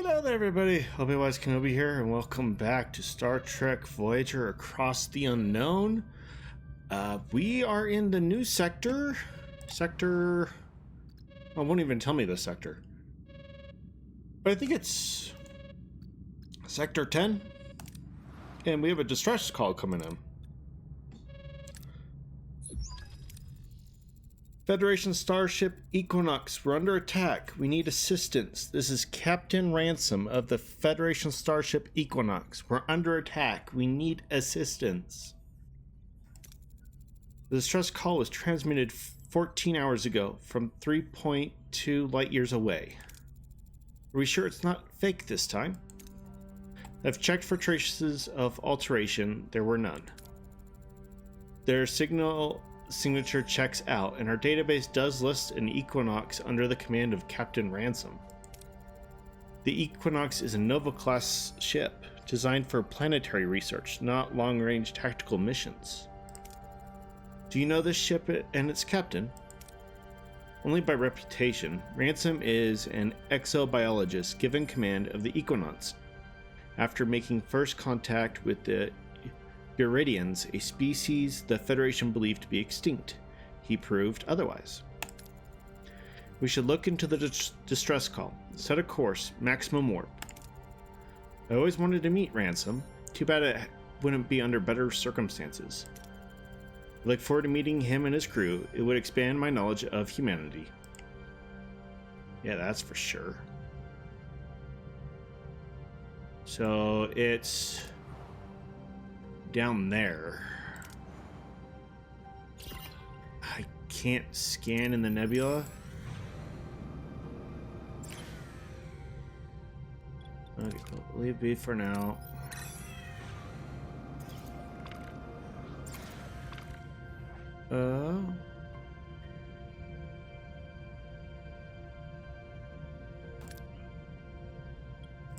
Hello there, everybody. Obi-Wise Kenobi here, and welcome back to Star Trek Voyager Across the Unknown. We are in the new sector. Oh, it won't even tell me the sector. But I think it's Sector 10. And we have a distress call coming in. Federation Starship Equinox, we're under attack. We need assistance. This is Captain Ransom of the Federation Starship Equinox. We're under attack. We need assistance. The distress call was transmitted 14 hours ago from 3.2 light years away. Are we sure it's not fake this time? I've checked for traces of alteration. There were none. Their signature checks out, and our database does list an Equinox under the command of Captain Ransom. The Equinox is a Nova-class ship designed for planetary research, not long-range tactical missions. Do you know this ship and its captain? Only by reputation. Ransom is an exobiologist given command of the Equinox after making first contact with the Uridians, a species the Federation believed to be extinct. He proved otherwise. We should look into the distress call. Set a course, maximum warp. I always wanted to meet Ransom. Too bad it wouldn't be under better circumstances. I look forward to meeting him and his crew. It would expand my knowledge of humanity. Yeah, that's for sure. So it's down there. I can't scan in the nebula. Okay, we'll leave B for now.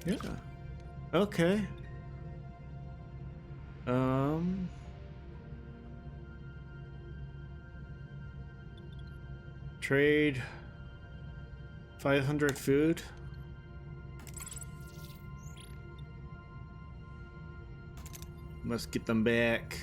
Yeah. Okay. Trade 500 food. Must get them back.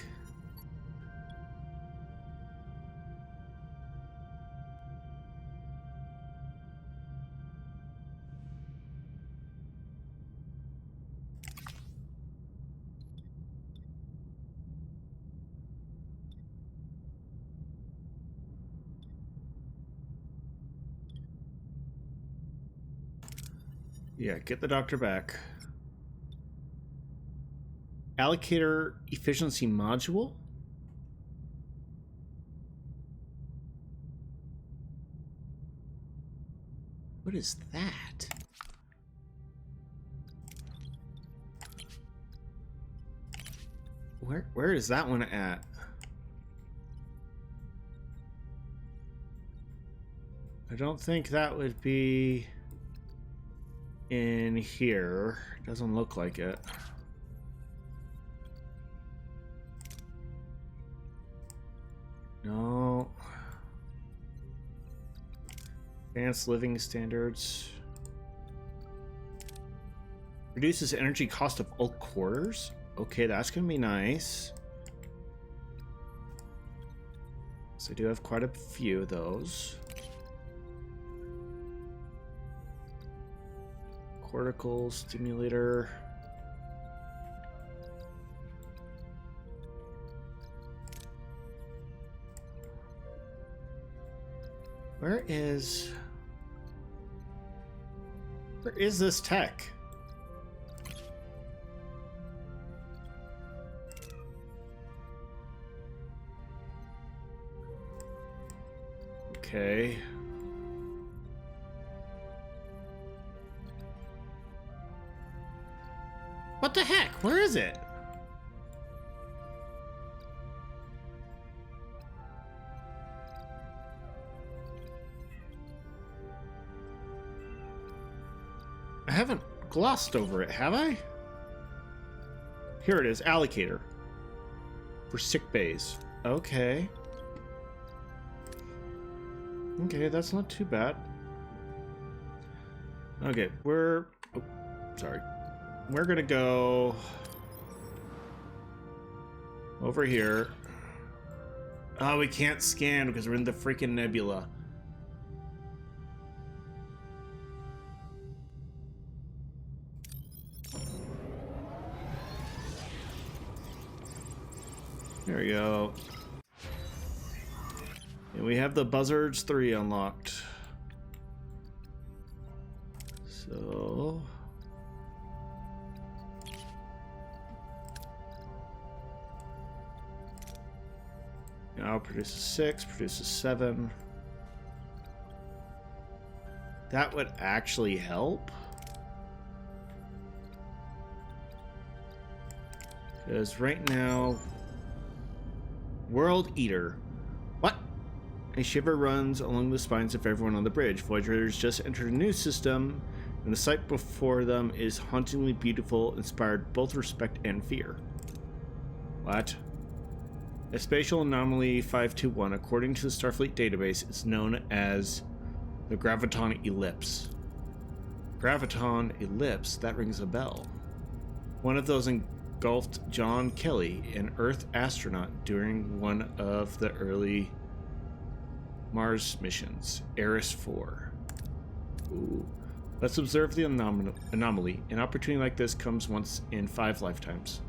Yeah, get the doctor back. Allocator efficiency module? What is that? Where is that one at? I don't think that would be in here. Doesn't look like it. No. Advanced living standards. Reduces energy cost of all quarters. Okay, that's gonna be nice. So I do have quite a few of those. Cortical stimulator. Where is this tech? Okay. What the heck? Where is it? I haven't glossed over it, have I? Here it is, allocator. For sick bays. Okay. Okay, that's not too bad. Okay, we're sorry. We're gonna go over here. Oh, we can't scan because we're in the freaking nebula. There we go. And we have the Buzzards 3 unlocked. So... now produces 6, produces 7. That would actually help. Because right now... World Eater. What? A shiver runs along the spines of everyone on the bridge. Voyagers just entered a new system, and the sight before them is hauntingly beautiful, inspired both respect and fear. What? A spatial anomaly 521, according to the Starfleet database, is known as the Graviton Ellipse. Graviton Ellipse? That rings a bell. One of those engulfed John Kelly, an Earth astronaut, during one of the early Mars missions, Eris 4. Ooh. Let's observe the anomaly. An opportunity like this comes once in 5 lifetimes.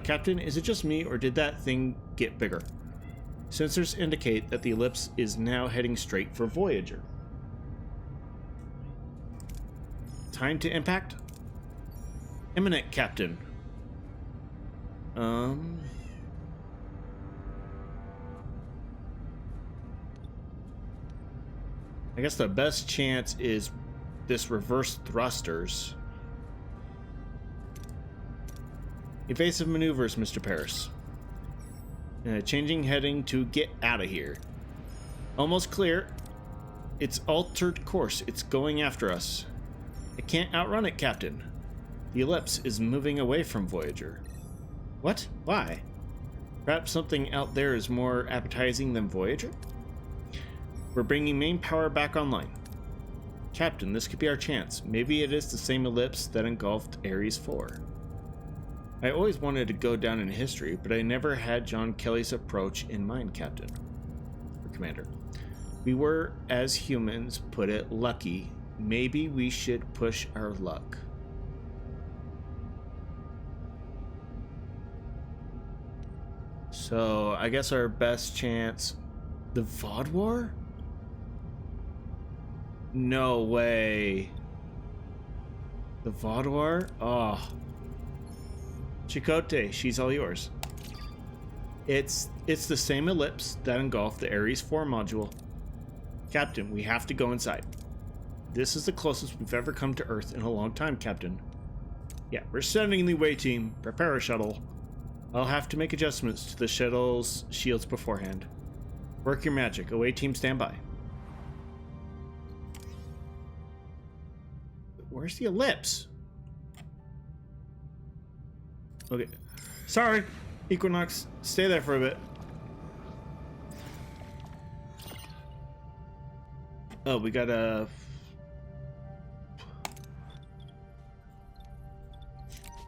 Captain, is it just me, or did that thing get bigger? Sensors indicate that the ellipse is now heading straight for Voyager. Time to impact? Imminent, Captain. I guess the best chance is this reverse thrusters. Evasive maneuvers, Mr. Paris. Changing heading to get out of here. Almost clear. It's altered course. It's going after us. I can't outrun it, Captain. The ellipse is moving away from Voyager. What? Why? Perhaps something out there is more appetizing than Voyager? We're bringing main power back online. Captain, this could be our chance. Maybe it is the same ellipse that engulfed Ares 4. I always wanted to go down in history, but I never had John Kelly's approach in mind, Captain. Or Commander. We were, as humans put it, lucky. Maybe we should push our luck. So, I guess our best chance... The Vaadwaur? No way. The Vaadwaur? Oh. Chakotay, she's all yours. It's the same ellipse that engulfed the Ares 4 module. Captain, we have to go inside. This is the closest we've ever come to Earth in a long time, Captain. Yeah, we're sending the away team. Prepare a shuttle. I'll have to make adjustments to the shuttle's shields beforehand. Work your magic. Away team, stand by. Where's the ellipse? Okay. Sorry, Equinox. Stay there for a bit. Oh, we gotta...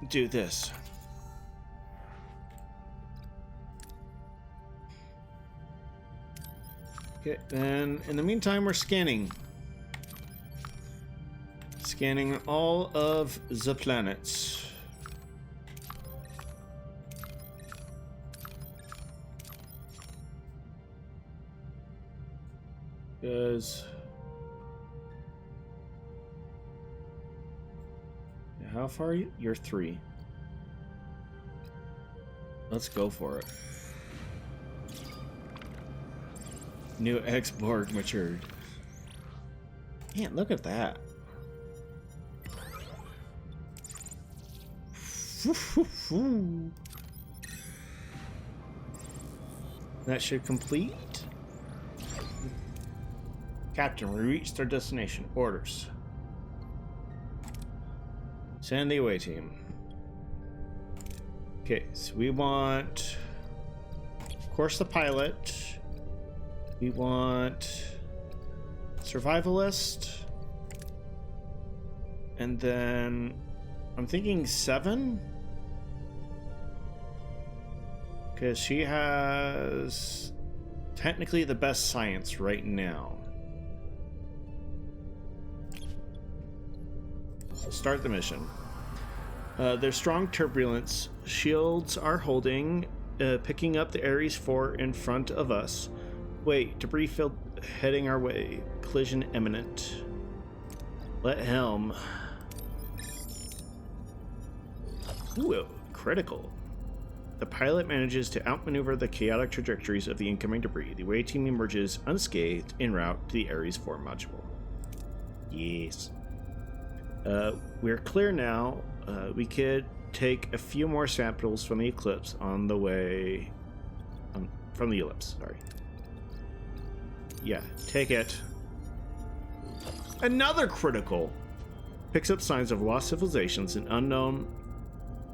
do this. Okay, then in the meantime, we're scanning. Scanning all of the planets. Because... how far are you? You're 3. Let's go for it. New X-Borg matured. Man, look at that. That should complete. Captain, we reached our destination. Orders. Send the away team. Okay, so we want, of course, the pilot. We want survivalist. And then I'm thinking 7? Because she has technically the best science right now. So start the mission. There's strong turbulence. Shields are holding, picking up the Ares 4 in front of us. Wait, debris field heading our way. Collision imminent. Let helm. Ooh, critical. The pilot manages to outmaneuver the chaotic trajectories of the incoming debris. The away team emerges unscathed en route to the Ares 4 module. Yes. We're clear now. We could take a few more samples from the eclipse on the way... from the ellipse, sorry. Yeah, take it. Another critical! Picks up signs of lost civilizations and unknown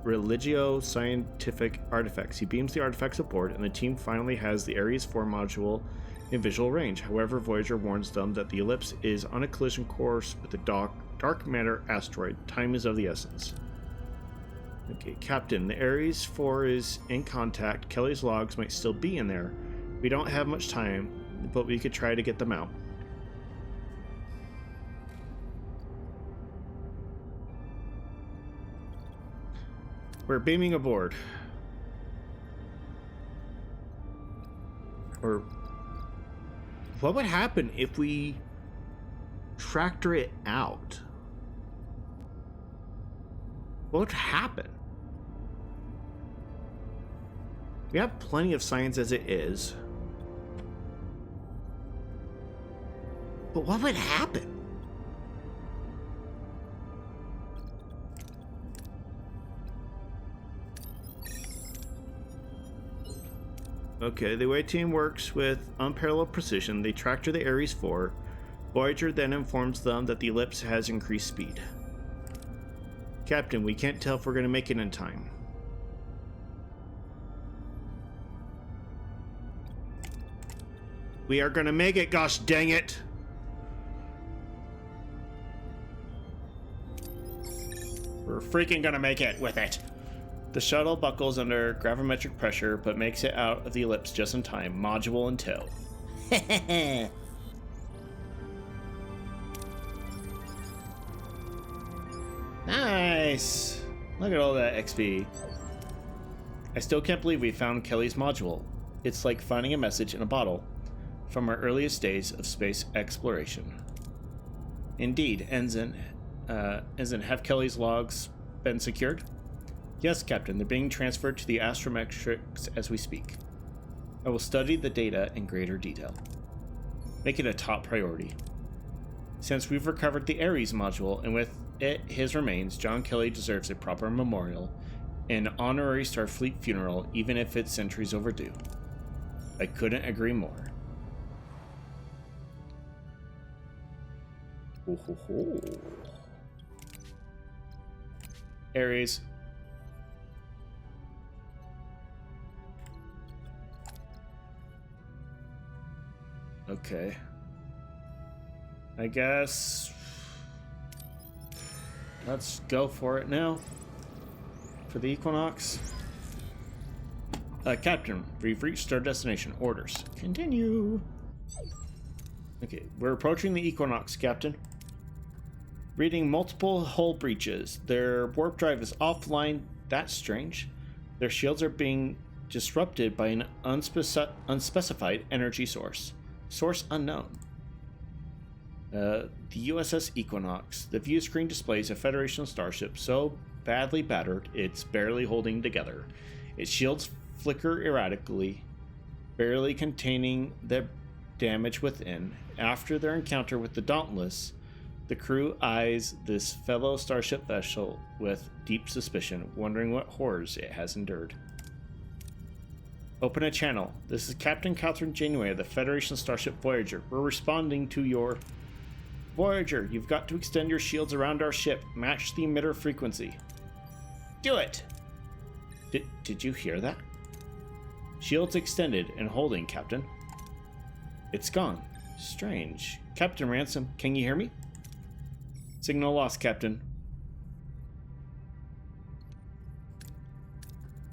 religio-scientific artifacts. He beams the artifacts aboard, and the team finally has the Ares 4 module in visual range. However, Voyager warns them that the ellipse is on a collision course with the dark matter asteroid. Time is of the essence. Okay, Captain, the Ares 4 is in contact. Kelly's logs might still be in there. We don't have much time, but we could try to get them out. We're beaming aboard. Or what would happen if we tractor it out? What would happen? We have plenty of science as it is. But what would happen? Okay, the away team works with unparalleled precision. They tractor the Ares 4. Voyager then informs them that the ellipse has increased speed. Captain, we can't tell if we're going to make it in time. We are going to make it, gosh dang it! We're freaking going to make it with it! The shuttle buckles under gravimetric pressure, but makes it out of the ellipse just in time. Module in tow. Nice! Look at all that XP. I still can't believe we found Kelly's module. It's like finding a message in a bottle from our earliest days of space exploration. Indeed, Ensign, have Kelly's logs been secured? Yes, Captain, they're being transferred to the astrometrics as we speak. I will study the data in greater detail. Make it a top priority. Since we've recovered the Ares module, and with it his remains, John Kelly deserves a proper memorial, an honorary Starfleet funeral, even if it's centuries overdue. I couldn't agree more. Ho ho ho. Ares. Okay. I guess let's go for it now. For the Equinox. Captain, we've reached our destination. Orders. Continue. Okay, we're approaching the Equinox, Captain. Reading multiple hull breaches. Their warp drive is offline. That's strange. Their shields are being disrupted by an unspecified energy source. Source unknown. The USS Equinox. The view screen displays a Federation starship so badly battered it's barely holding together. Its shields flicker erratically, barely containing the damage within. After their encounter with the Dauntless, the crew eyes this fellow starship vessel with deep suspicion, wondering what horrors it has endured. Open a channel. This is Captain Catherine Janeway of the Federation Starship Voyager. We're responding to your... Voyager, you've got to extend your shields around our ship. Match the emitter frequency. Do it! Did you hear that? Shields extended and holding, Captain. It's gone. Strange. Captain Ransom, can you hear me? Signal lost, Captain.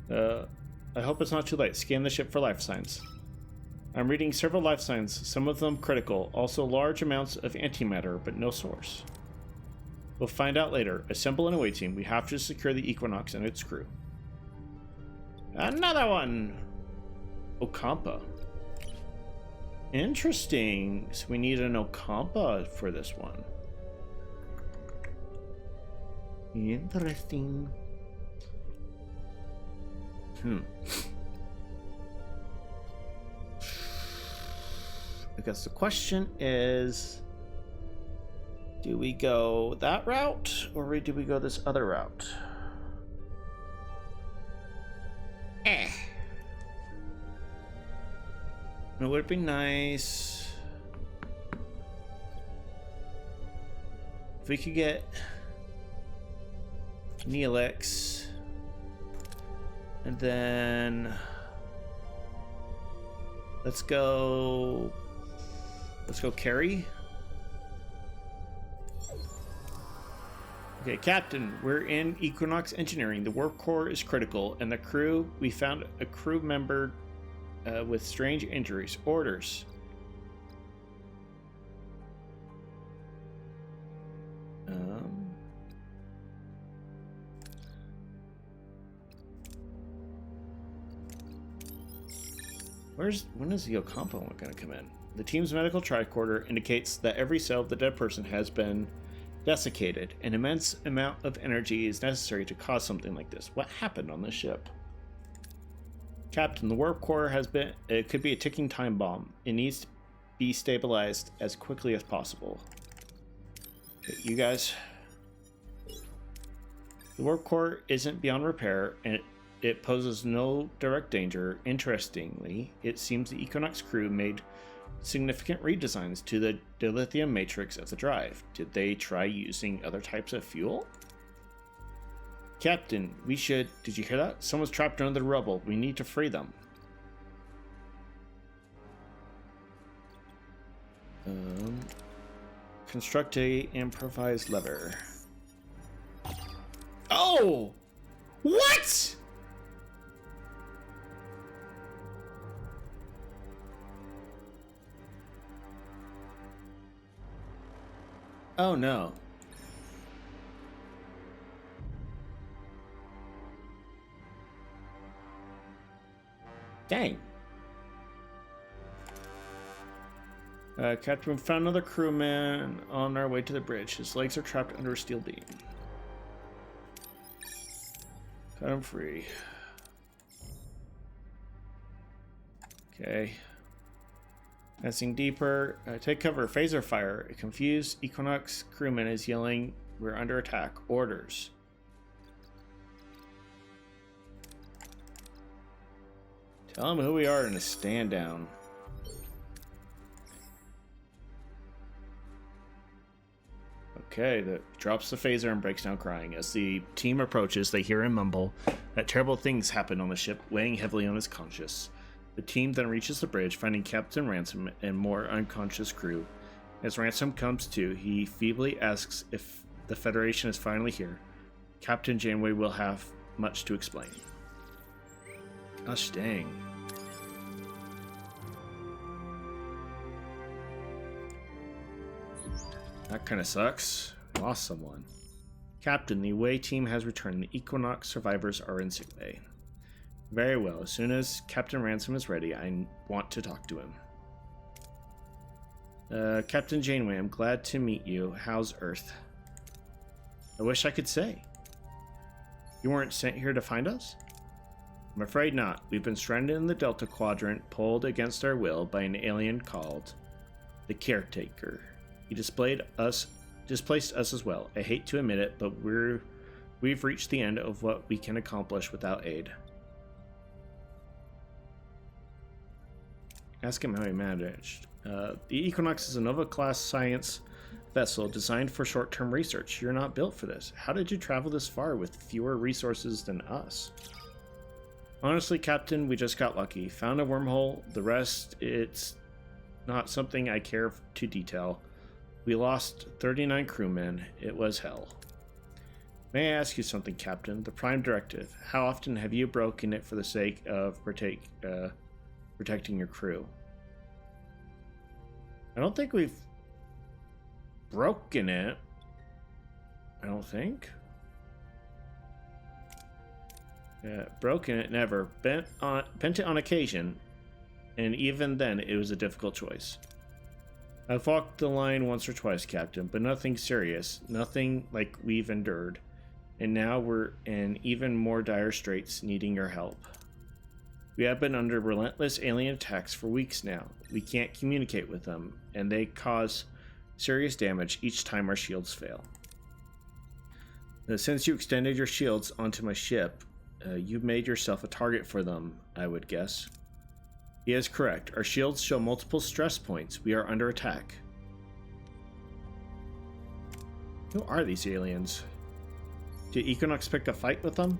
I hope it's not too late. Scan the ship for life signs. I'm reading several life signs, some of them critical. Also large amounts of antimatter, but no source. We'll find out later. Assemble an away team. We have to secure the Equinox and its crew. Another one! Ocampa. Interesting. So we need an Ocampa for this one. Interesting. I guess the question is, do we go that route or do we go this other route? It would be nice if we could get Neelix and then let's go Carrie. Okay, Captain, we're in Equinox Engineering. The warp core is critical, and the crew, we found a crew member with strange injuries. Orders. When is the Ocampo one going to come in? The team's medical tricorder indicates that every cell of the dead person has been desiccated. An immense amount of energy is necessary to cause something like this. What happened on this ship? Captain, the warp core it could be a ticking time bomb. It needs to be stabilized as quickly as possible. Okay, you guys. The warp core isn't beyond repair, and it poses no direct danger. Interestingly, it seems the Equinox crew made significant redesigns to the dilithium matrix of the drive. Did they try using other types of fuel? Captain, did you hear that? Someone's trapped under the rubble. We need to free them. Construct a improvised lever. Oh! What? Oh no. Dang. Captain, found another crewman on our way to the bridge. His legs are trapped under a steel beam. Cut him free. Okay. Messing deeper. Take cover. Phaser fire. A confused Equinox crewman is yelling, "We're under attack. Orders." Tell him who we are and to stand down. Okay, that drops the phaser and breaks down crying. As the team approaches, they hear him mumble that terrible things happen on the ship, weighing heavily on his conscience. The team then reaches the bridge, finding Captain Ransom and more unconscious crew. As Ransom comes to, he feebly asks if the Federation is finally here. Captain Janeway will have much to explain. Gosh dang. That kind of sucks. Lost someone. Captain, the away team has returned. The Equinox survivors are in sick bay. Very well. As soon as Captain Ransom is ready, I want to talk to him. Captain Janeway, I'm glad to meet you. How's Earth? I wish I could say. You weren't sent here to find us? I'm afraid not. We've been stranded in the Delta Quadrant, pulled against our will by an alien called the Caretaker. He displaced us as well. I hate to admit it, but we've reached the end of what we can accomplish without aid. Ask him how he managed. The Equinox is a Nova-class science vessel designed for short-term research. You're not built for this. How did you travel this far with fewer resources than us? Honestly, Captain, we just got lucky. Found a wormhole. The rest, it's not something I care to detail. We lost 39 crewmen. It was hell. May I ask you something, Captain? The Prime Directive. How often have you broken it for the sake of protecting your crew? I don't think we've broken it. I don't think. Yeah, broken it, never. Bent it on occasion, and even then it was a difficult choice. I've walked the line once or twice, Captain, but nothing serious, nothing like we've endured. And now we're in even more dire straits, needing your help. We have been under relentless alien attacks for weeks now. We can't communicate with them, and they cause serious damage each time our shields fail. Since you extended your shields onto my ship, you've made yourself a target for them, I would guess. He is correct. Our shields show multiple stress points. We are under attack. Who are these aliens? Did Equinox pick a fight with them?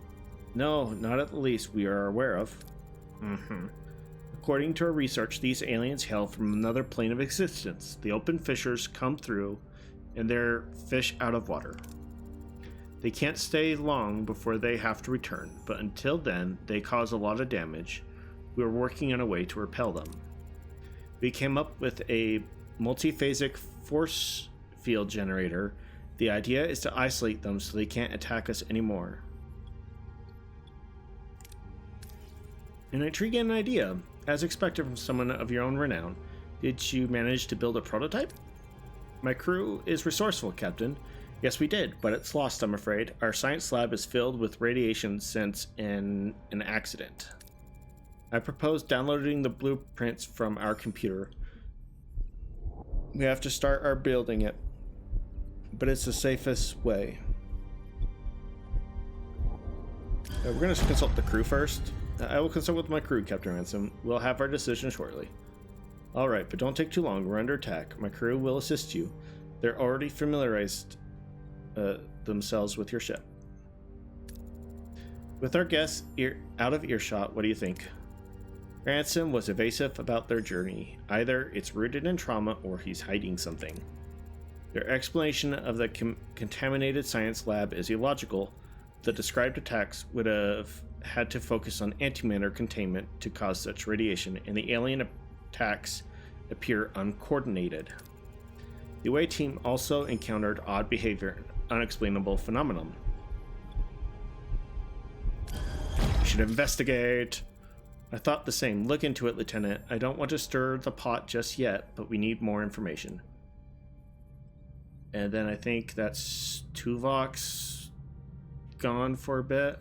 No, not at the least we are aware of. According to our research, these aliens hail from another plane of existence. The open fissures come through, and they're fish out of water. They can't stay long before they have to return, but until then, they cause a lot of damage. We are working on a way to repel them. We came up with a multiphasic force field generator. The idea is to isolate them so they can't attack us anymore. An intriguing idea. As expected from someone of your own renown, did you manage to build a prototype? My crew is resourceful, Captain. Yes, we did, but it's lost, I'm afraid. Our science lab is filled with radiation since an accident. I propose downloading the blueprints from our computer. We have to start our building it, but it's the safest way. We're going to consult the crew first. I will consult with my crew, Captain Ransom. We'll have our decision shortly. Alright, but don't take too long. We're under attack. My crew will assist you. They're already familiarized themselves with your ship. With our guests out of earshot, what do you think? Ransom was evasive about their journey. Either it's rooted in trauma or he's hiding something. Their explanation of the contaminated science lab is illogical. The described attacks would have had to focus on antimatter containment to cause such radiation, and the alien attacks appear uncoordinated. The away team also encountered odd behavior, an unexplainable phenomenon. We should investigate. I thought the same. Look into it, Lieutenant. I don't want to stir the pot just yet, but we need more information. And then I think that's Tuvok's gone for a bit.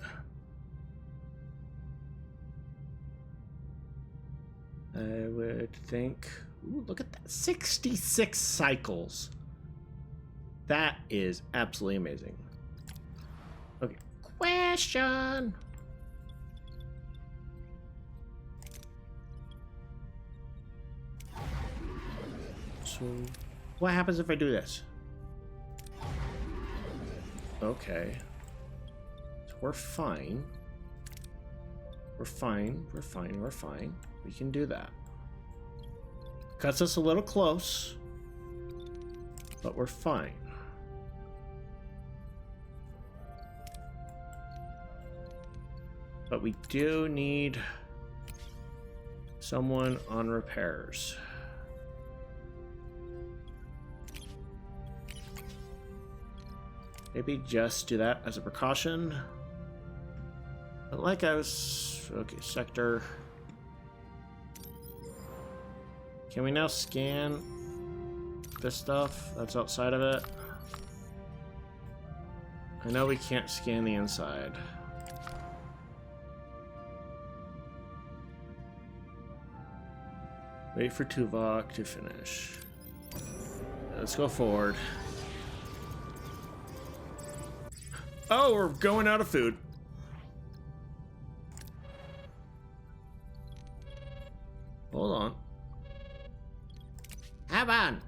I would think... Ooh, look at that. 66 cycles. That is absolutely amazing. Okay. Question! So, what happens if I do this? Okay. So we're fine. We're fine. We're fine. We're fine. We can do that. Cuts us a little close, but we're fine. But we do need someone on repairs. Maybe just do that as a precaution. But like I was... Okay, sector... Can we now scan this stuff that's outside of it? I know we can't scan the inside. Wait for Tuvok to finish. Let's go forward. Oh, we're going out of food. Hold on. Have on.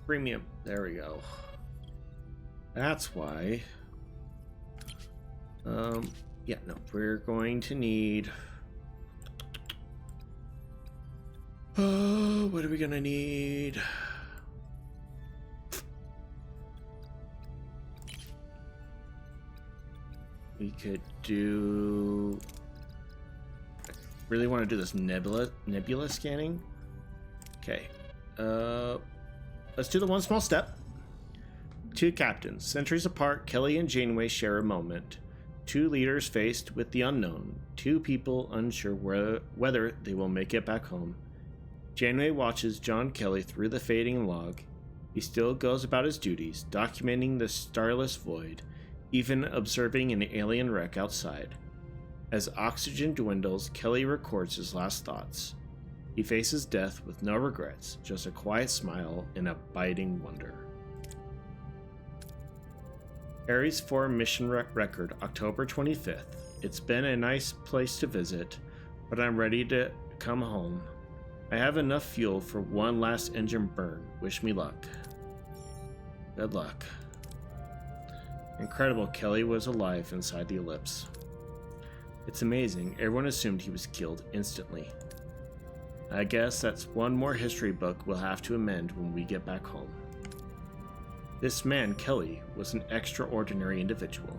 Premium. There we go. That's why. Yeah, no, we're going to need... what are we gonna need? We could do... Really want to do this nebula scanning? Okay. Let's do the one small step. Two captains. Centuries apart, Kelly and Janeway share a moment. Two leaders faced with the unknown. Two people unsure whether they will make it back home. Janeway watches John Kelly through the fading log. He still goes about his duties, documenting the starless void, even observing an alien wreck outside. As oxygen dwindles, Kelly records his last thoughts. He faces death with no regrets, just a quiet smile and a biting wonder. Ares 4 mission record, October 25th. It's been a nice place to visit, but I'm ready to come home. I have enough fuel for one last engine burn. Wish me luck. Good luck. Incredible, Kelly was alive inside the ellipse. It's amazing, everyone assumed he was killed instantly. I guess that's one more history book we'll have to amend when we get back home. This man, Kelly, was an extraordinary individual.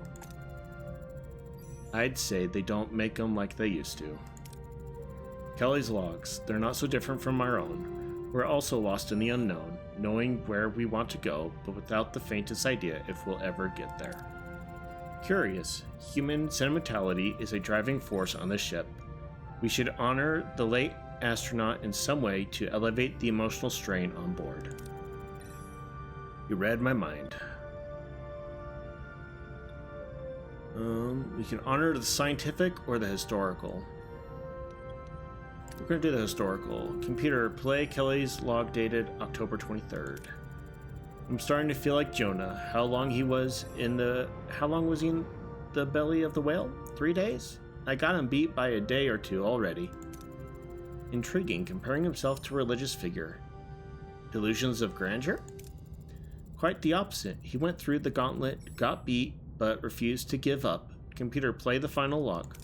I'd say they don't make them like they used to. Kelly's logs, they're not so different from our own. We're also lost in the unknown, knowing where we want to go, but without the faintest idea if we'll ever get there. Curious, human sentimentality is a driving force on this ship. We should honor the late astronaut in some way to elevate the emotional strain on board. You read my mind. We can honor the scientific or the historical. We're going to do the historical. Computer, play Kelly's log dated October 23rd. I'm starting to feel like Jonah. How long was he in the belly of the whale? 3 days? I got him beat by a day or two already. Intriguing, comparing himself to a religious figure. Delusions of grandeur? Quite the opposite. He went through the gauntlet, got beat, but refused to give up. Computer, play the final log.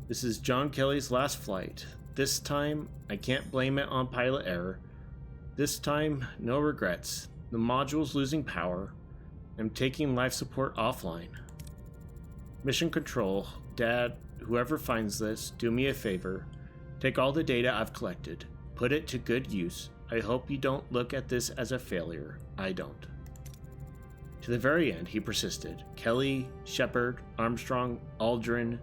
This is John Kelly's last flight. This time, I can't blame it on pilot error. This time, no regrets. The module's losing power. I'm taking life support offline. Mission Control, Dad, whoever finds this, do me a favor. Take all the data I've collected. Put it to good use. I hope you don't look at this as a failure. I don't. To the very end, he persisted. Kelly, Shepard, Armstrong, Aldrin,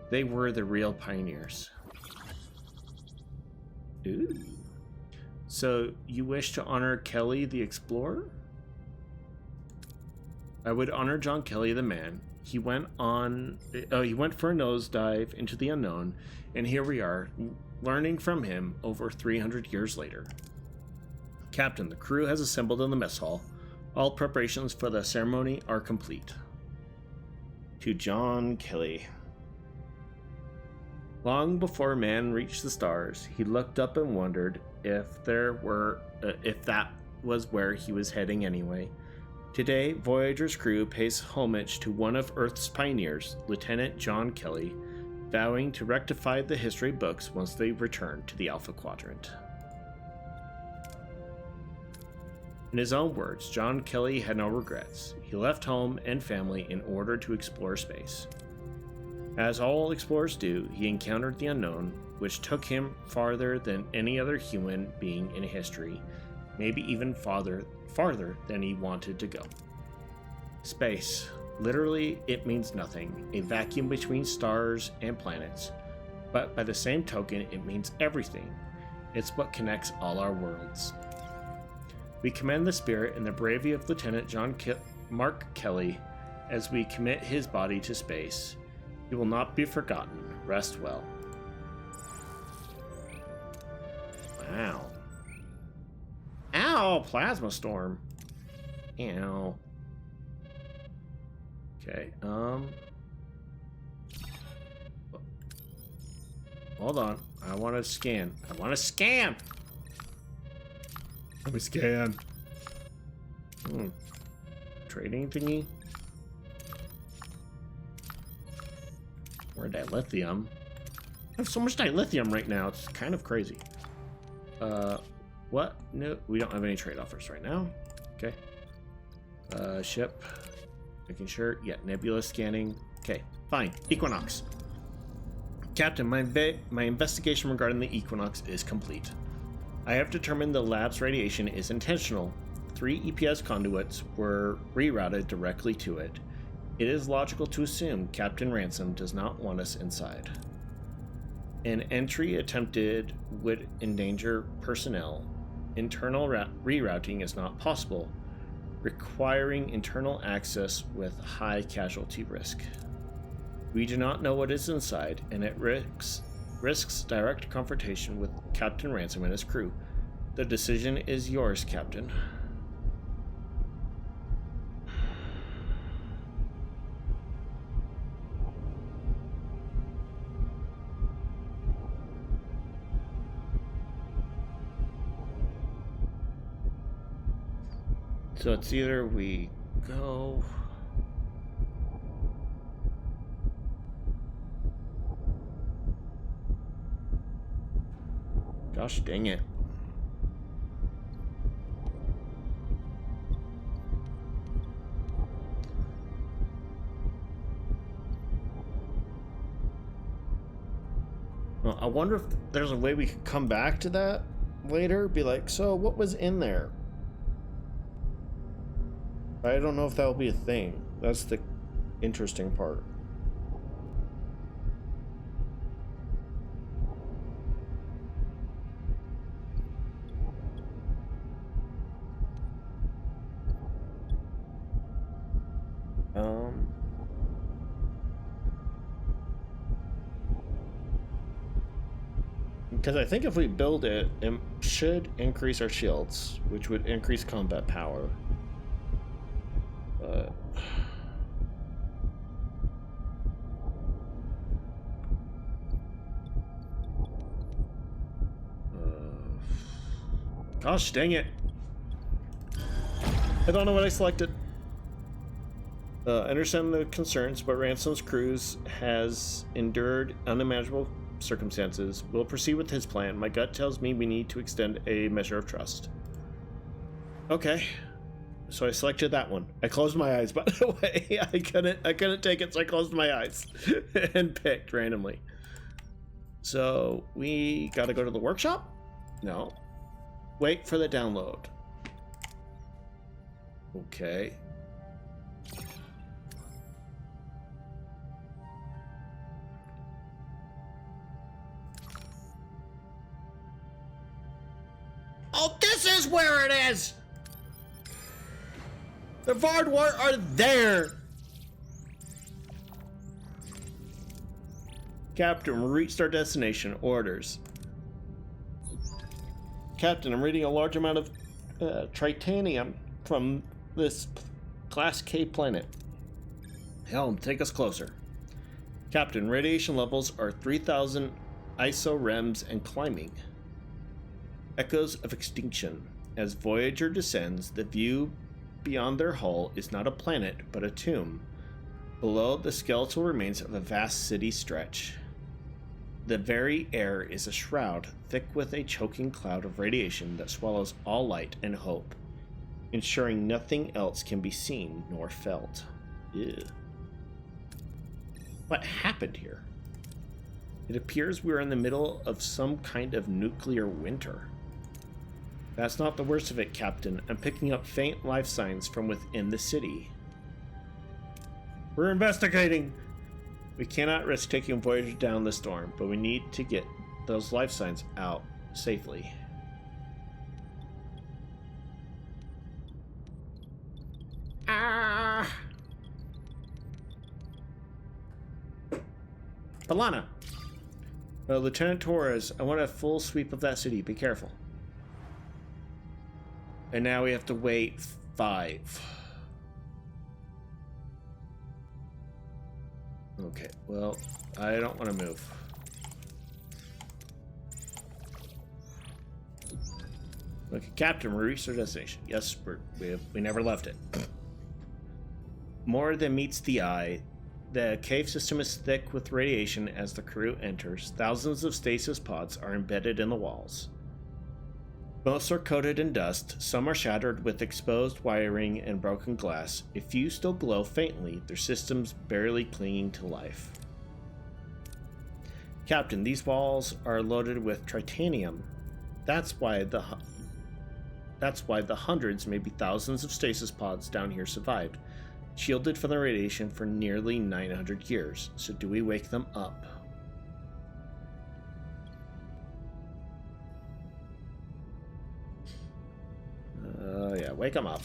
they were the real pioneers. Ooh. So, you wish to honor Kelly the explorer? I would honor John Kelly the man. He went for a nosedive into the unknown, and here we are, learning from him over 300 years later. Captain, the crew has assembled in the mess hall. All preparations for the ceremony are complete. To John Kelly. Long before man reached the stars, he looked up and wondered if that was where he was heading anyway. Today, Voyager's crew pays homage to one of Earth's pioneers, Lieutenant John Kelly, vowing to rectify the history books once they return to the Alpha Quadrant. In his own words, John Kelly had no regrets. He left home and family in order to explore space. As all explorers do, he encountered the unknown, which took him farther than any other human being in history, maybe even farther than he wanted to go. Space. Literally, it means nothing, a vacuum between stars and planets. But by the same token, it means everything. It's what connects all our worlds. We commend the spirit and the bravery of Lieutenant Mark Kelly as we commit his body to space. He will not be forgotten. Rest well. Wow. Ow! Plasma storm. Ow. Okay, hold on. I want to scan. Let me scan. Trading thingy. More dilithium. I have so much dilithium right now. It's kind of crazy. What? No, we don't have any trade offers right now. Okay. Ship. Making sure. Yeah, nebula scanning. Okay, fine. Equinox. Captain, my investigation regarding the Equinox is complete. I have determined the lab's radiation is intentional. 3 EPS conduits were rerouted directly to it. It is logical to assume Captain Ransom does not want us inside. An entry attempted would endanger personnel. Internal rerouting is not possible, requiring internal access with high casualty risk. We do not know what is inside, and it risks direct confrontation with Captain Ransom and his crew. The decision is yours, Captain. So it's either we go... Gosh dang it. Well, I wonder if there's a way we could come back to that later. Be like, so what was in there? I don't know if that'll be a thing. That's the interesting part. Because I think if we build it, it should increase our shields, which would increase combat power. But... gosh dang it. I don't know what I selected. Understand the concerns, but Ransom's cruise has endured unimaginable circumstances. We'll proceed with his plan. My gut tells me we need to extend a measure of trust. Okay. So I selected that one. I closed my eyes, by the way. I couldn't take it, so I closed my eyes and picked randomly. So we gotta go to the workshop? No. Wait for the download. Okay. Oh, this is where it is! The Vaadwaur are there! Captain, we reached our destination. Orders. Captain, I'm reading a large amount of tritanium from this Class K planet. Helm, take us closer. Captain, radiation levels are 3,000 iso-rems and climbing. Echoes of extinction. As Voyager descends, the view beyond their hull is not a planet, but a tomb. Below, the skeletal remains of a vast city stretch. The very air is a shroud, thick with a choking cloud of radiation that swallows all light and hope, ensuring nothing else can be seen nor felt. Ew. What happened here? It appears we're in the middle of some kind of nuclear winter. That's not the worst of it, Captain. I'm picking up faint life signs from within the city. We're investigating! We cannot risk taking Voyager down the storm, but we need to get those life signs out safely. Ah! Balana! Lieutenant Torres, I want a full sweep of that city. Be careful. And now we have to wait 5. Okay, well, I don't want to move. Okay, Captain, we reached our destination. Yes, we never left it. More than meets the eye. The cave system is thick with radiation as the crew enters. Thousands of stasis pods are embedded in the walls. Most are coated in dust, some are shattered with exposed wiring and broken glass. A few still glow faintly, their systems barely clinging to life. Captain, these walls are loaded with titanium. That's why the hundreds, maybe thousands of stasis pods down here survived, shielded from the radiation for nearly 900 years. So do we wake them up? Yeah, wake them up.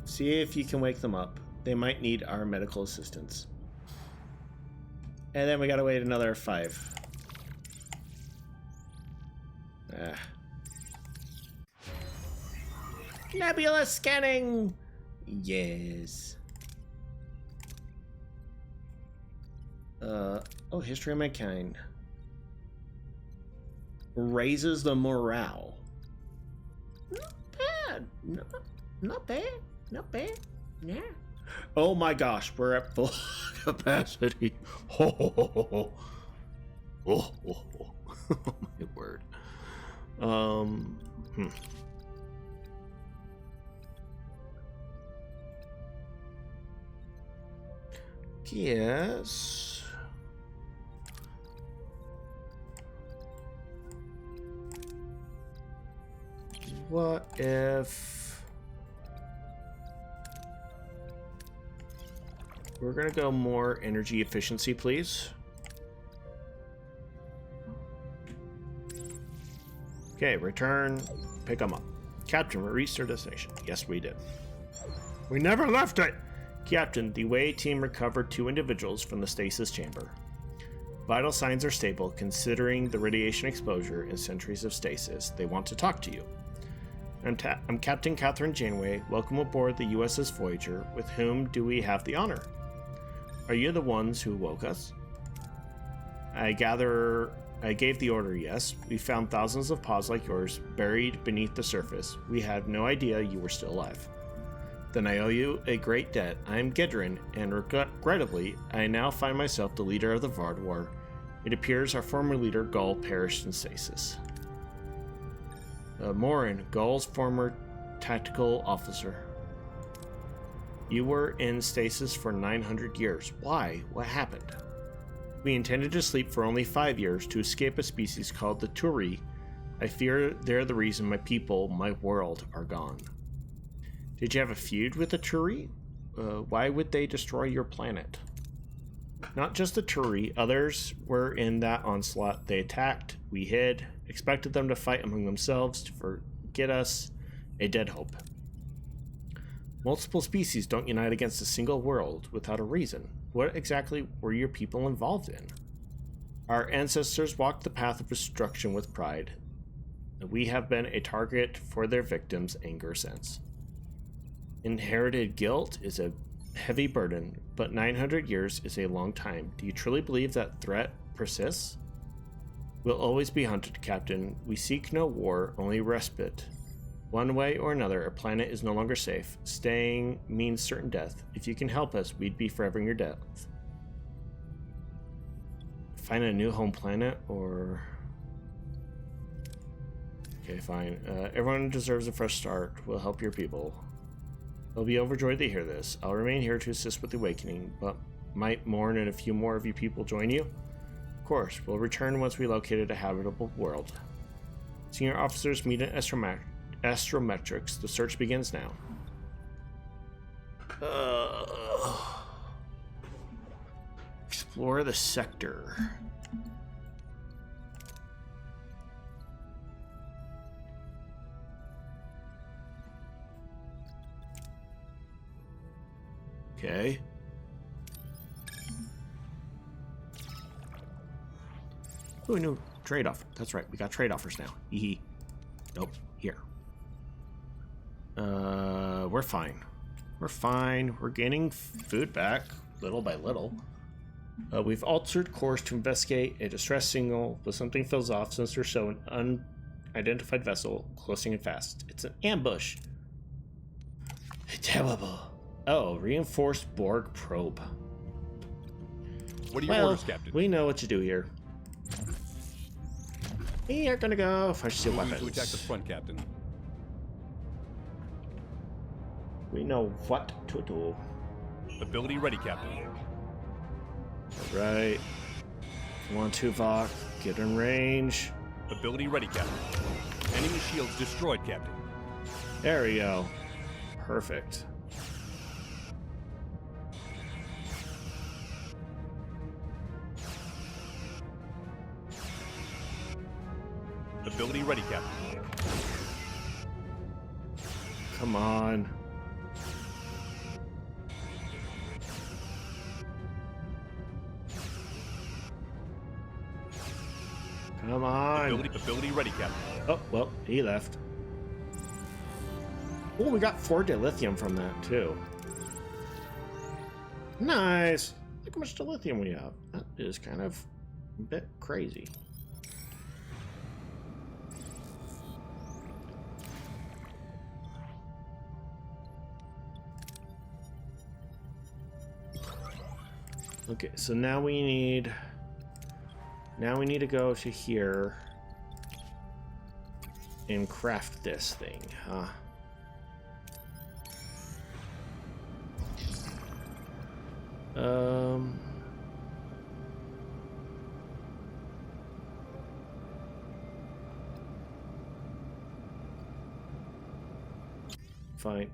See if you can wake them up. They might need our medical assistance. And then we gotta wait another 5. Nebula scanning! Yes. Oh, history of mankind. Raises the morale. Not bad. Not bad. Yeah. Oh my gosh, we're at full capacity. Oh, my word. Yes. What if we're gonna go more energy efficiency, please? Okay, return, pick them up. Captain, we reached our destination. Yes, we did. We never left it! Captain, the Way team recovered 2 individuals from the stasis chamber. Vital signs are stable considering the radiation exposure and centuries of stasis. They want to talk to you. I'm Captain Catherine Janeway. Welcome aboard the USS Voyager. With whom do we have the honor? Are you the ones who woke us? I gather I gave the order, yes. We found thousands of pods like yours buried beneath the surface. We had no idea you were still alive. Then I owe you a great debt. I am Gedrin, and regrettably, I now find myself the leader of the Vaadwaur. It appears our former leader, Gull, perished in stasis. Morin, Gull's former tactical officer. You were in stasis for 900 years. Why? What happened? We intended to sleep for only 5 years to escape a species called the Turi. I fear they're the reason my people, my world, are gone. Did you have a feud with the Turi? Why would they destroy your planet? Not just the Turi, others were in that onslaught. They attacked, we hid, expected them to fight among themselves to forget us, a dead hope. Multiple species don't unite against a single world without a reason. What exactly were your people involved in? Our ancestors walked the path of destruction with pride. We have been a target for their victims' anger since. Inherited guilt is a heavy burden, but 900 years is a long time. Do you truly believe that threat persists? We'll always be hunted, Captain. We seek no war, only respite. One way or another, our planet is no longer safe. Staying means certain death. If you can help us, we'd be forever in your debt. Find a new home planet, or... Okay, fine. Everyone deserves a fresh start. We'll help your people. They'll be overjoyed to hear this. I'll remain here to assist with the awakening, but might Morn and a few more of you people join you? Of course, we'll return once we located a habitable world. Senior officers meet in Astrometrics. The search begins now. Explore the sector. Okay. Ooh, new trade offer. That's right, we got trade offers now. Hee. Nope, here. We're fine. We're fine. We're gaining food back, little by little. We've altered course to investigate a distress signal, but something fills off since there's so an unidentified vessel closing in fast. It's an ambush. Terrible. Oh, reinforced Borg probe. What are your orders, Captain? We know what to do here. We are gonna go first to weapons. To attack the front, Captain. We know what to do. Ability ready, Captain. Alright. Come on, Tuvok. Get in range. Ability ready, Captain. Enemy shields destroyed, Captain. There we go. Perfect. Ability ready, Captain. Come on. Come on. Ability ready, Captain. Oh, well, he left. Oh, we got 4 dilithium from that, too. Nice. Look how much dilithium we have. That is kind of a bit crazy. Okay, so now we need to go to here and craft this thing, huh? Fine.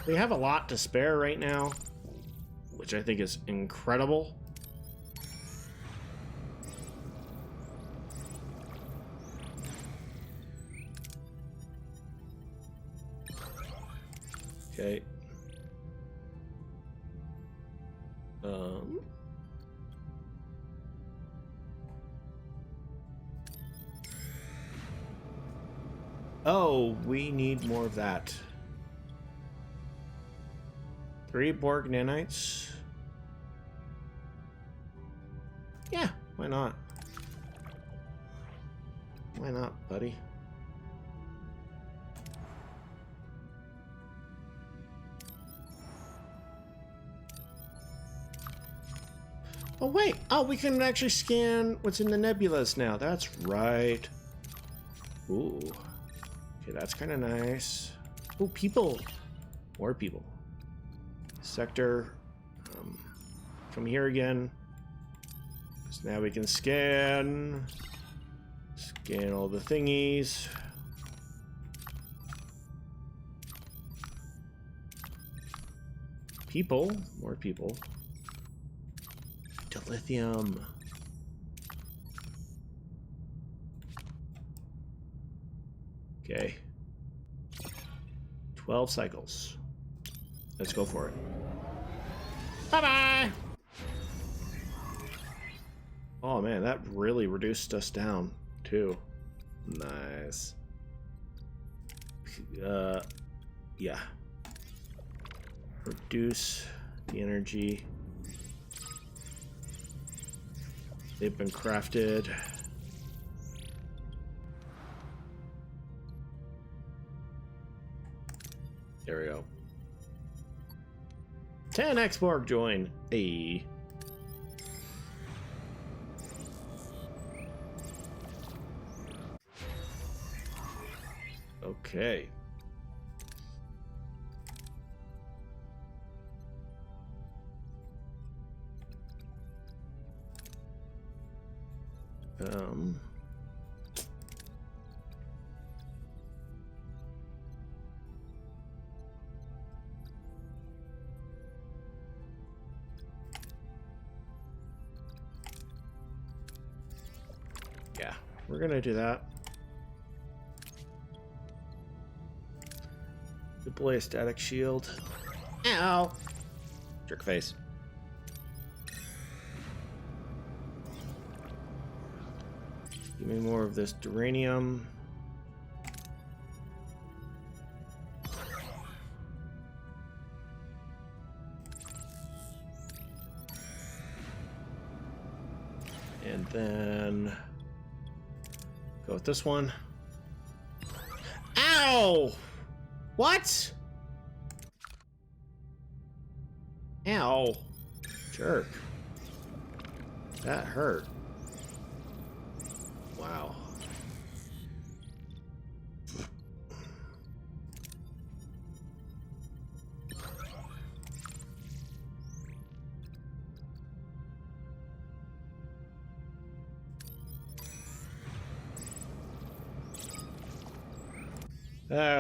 We have a lot to spare right now, which I think is incredible. Okay. Oh, we need more of that. 3 Borg nanites. Yeah, why not? Why not, buddy? Oh, wait. Oh, we can actually scan what's in the nebulas now. That's right. Ooh. Okay, that's kind of nice. Oh, people. More people. Sector. Come here again. So now we can scan. Scan all the thingies. People. More people. Dilithium. Okay. 12 cycles. Let's go for it. Bye-bye! Oh man, that really reduced us down, too. Nice. Yeah. Reduce the energy. They've been crafted. There we go. 10 X-Borg join. A. Okay. Yeah, we're gonna do that. Deploy a static shield. Ow! Jerk face. Give me more of this duranium. And then go with this one. Ow! What? Ow. Jerk. That hurt. Wow.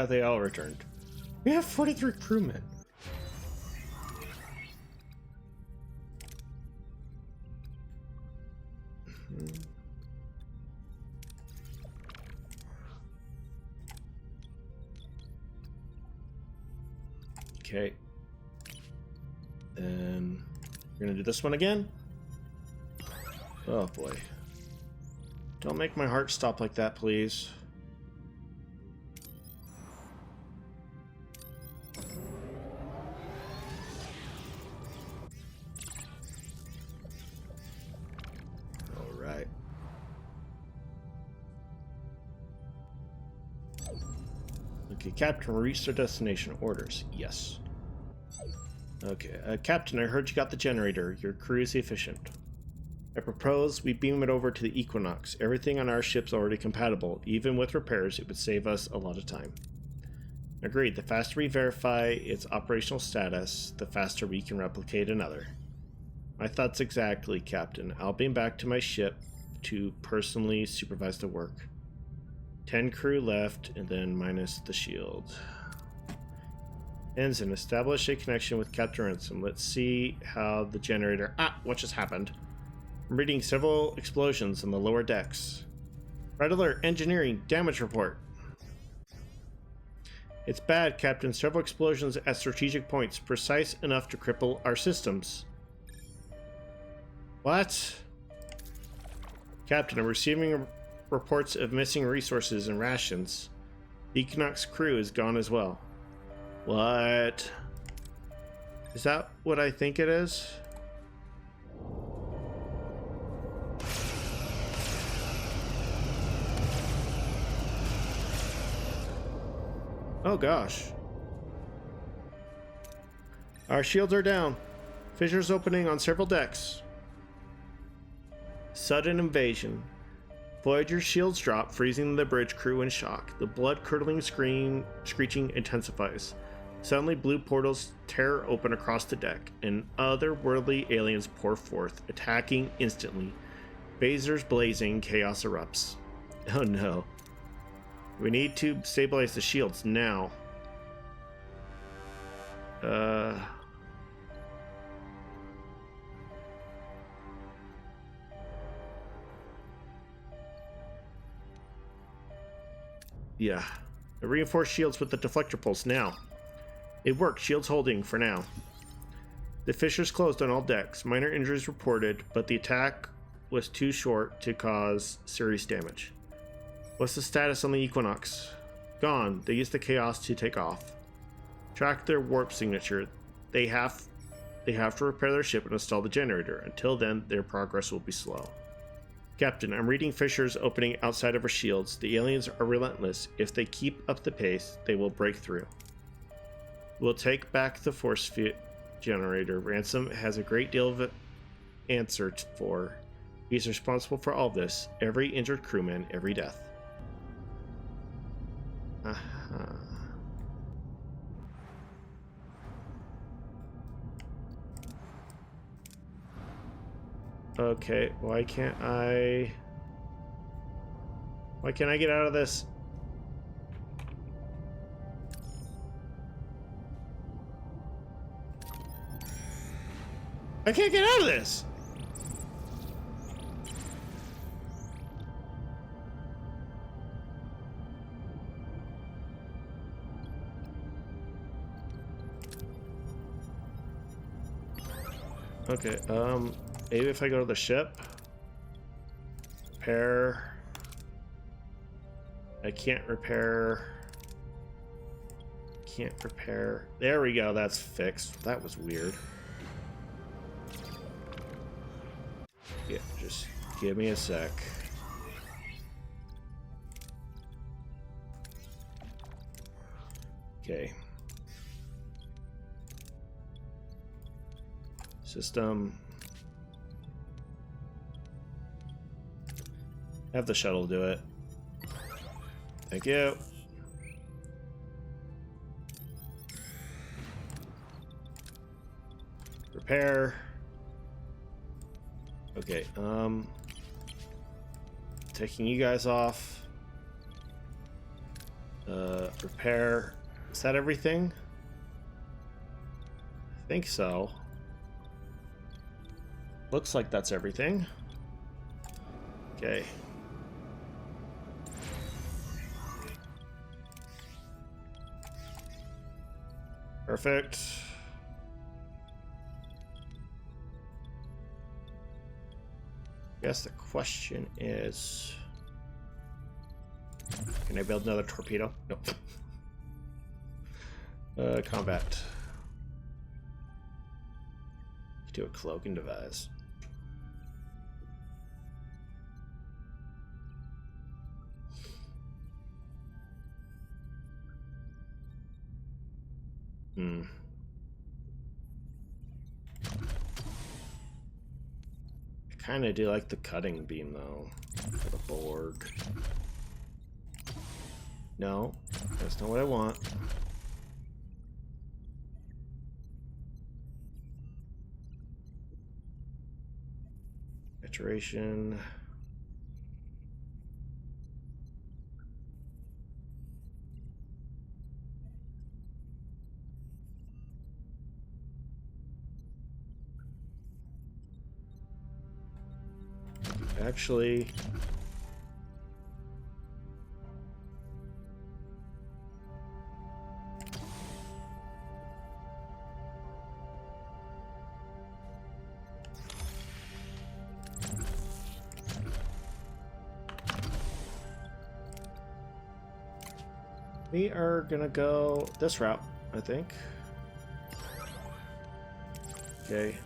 They all returned. We have 43 crewmen. Okay. Then we're gonna do this one again. Oh boy. Don't make my heart stop like that, please. Alright. Okay, Captain, we reached our destination. Orders. Yes. Okay, Captain, I heard you got the generator. Your crew is efficient. I propose we beam it over to the Equinox. Everything on our ship's already compatible. Even with repairs, it would save us a lot of time. Agreed. The faster we verify its operational status, the faster we can replicate another. My thoughts exactly, Captain. I'll beam back to my ship to personally supervise the work. 10 crew left, and then minus the shield. Ensign, establish a connection with Captain Ransom. Let's see how the generator... Ah, what just happened? I'm reading several explosions on the lower decks. Red alert, engineering, damage report. It's bad, Captain. Several explosions at strategic points, precise enough to cripple our systems. What? Captain, I'm receiving reports of missing resources and rations. The Equinox crew is gone as well. What? Is that what I think it is? Oh gosh. Our shields are down. Fissures opening on several decks. Sudden invasion. Voyager's shields drop, freezing the bridge crew in shock. The blood-curdling screeching intensifies. Suddenly, blue portals tear open across the deck, and otherworldly aliens pour forth, attacking instantly. Phasers blazing, chaos erupts. Oh no. We need to stabilize the shields now. Yeah. Reinforce shields with the deflector pulse now. It worked. Shields holding for now. The fissures closed on all decks. Minor injuries reported, but the attack was too short to cause serious damage. What's the status on the Equinox? Gone. They used the chaos to take off. Track their warp signature. They have to repair their ship and install the generator. Until then, their progress will be slow. Captain, I'm reading fissures opening outside of our shields. The aliens are relentless. If they keep up the pace, they will break through. We'll take back the force field generator. Ransom has a great deal of answer for. He's responsible for all this. Every injured crewman, every death. Okay, why can't I get out of this? I can't get out of this! Okay, maybe if I go to the ship. Repair. I can't repair. Can't repair. There we go, that's fixed. That was weird. Yeah, just give me a sec. Okay. System. Have the shuttle do it. Thank you. Repair. Okay, taking you guys off. Repair. Is that everything? I think so. Looks like that's everything. Okay. Perfect. I guess the question is, can I build another torpedo? Nope. Combat. Do a cloaking device. I kind of do like the cutting beam though, for the Borg. No, that's not what I want. Saturation. Actually, we are gonna go this route, I think. Okay.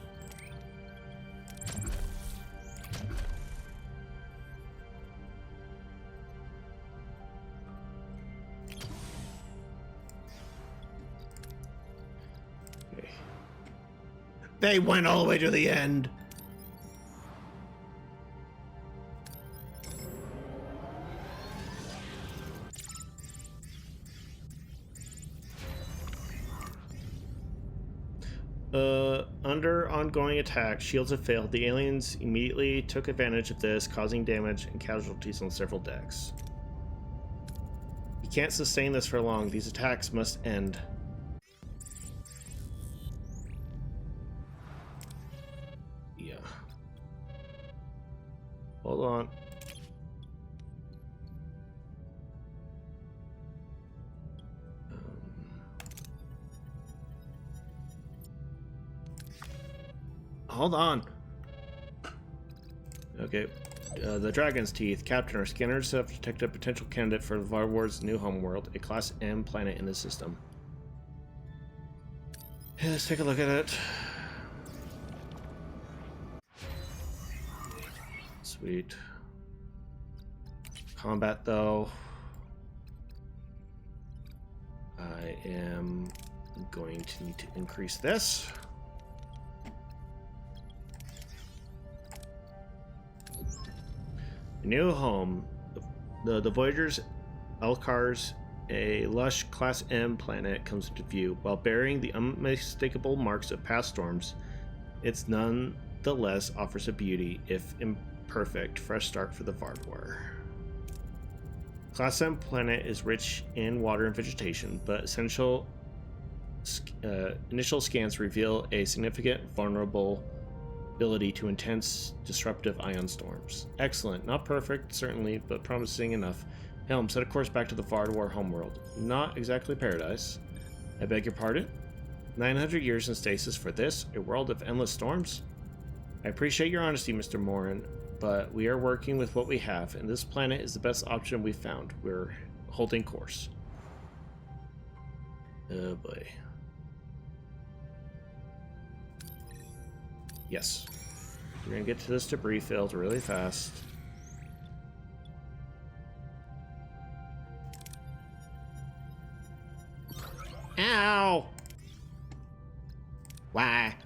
They went all the way to the end. Under ongoing attack, shields have failed. The aliens immediately took advantage of this, causing damage and casualties on several decks. You can't sustain this for long. These attacks must end. Yeah. Hold on. Hold on. Okay. The Dragon's Teeth. Captain, our scanners have detected a potential candidate for Vaadwaur's new homeworld, a Class M planet in the system. Yeah, let's take a look at it. Sweet. Combat, though. I am going to need to increase this. New home. The Voyager's Elkar's, a lush Class M planet, comes into view. While bearing the unmistakable marks of past storms, it's nonetheless offers a beauty, if imperfect, fresh start for the Vaadwaur. Class M planet is rich in water and vegetation, but initial scans reveal a significant vulnerability to intense, disruptive ion storms. Excellent. Not perfect, certainly, but promising enough. Helm, set a course back to the Vaadwaur homeworld. Not exactly paradise. I beg your pardon? 900 years in stasis for this? A world of endless storms? I appreciate your honesty, Mr. Morin, but we are working with what we have, and this planet is the best option we've found. We're holding course. Oh boy. Yes. We're gonna get to this debris field really fast. Ow! Why?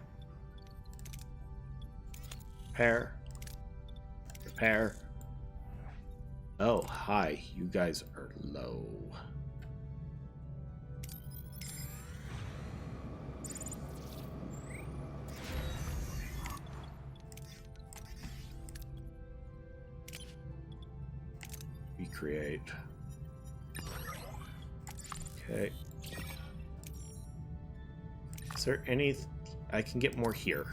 Repair. Repair. Oh, hi. You guys are low. Recreate. Okay. Is there any... I can get more here.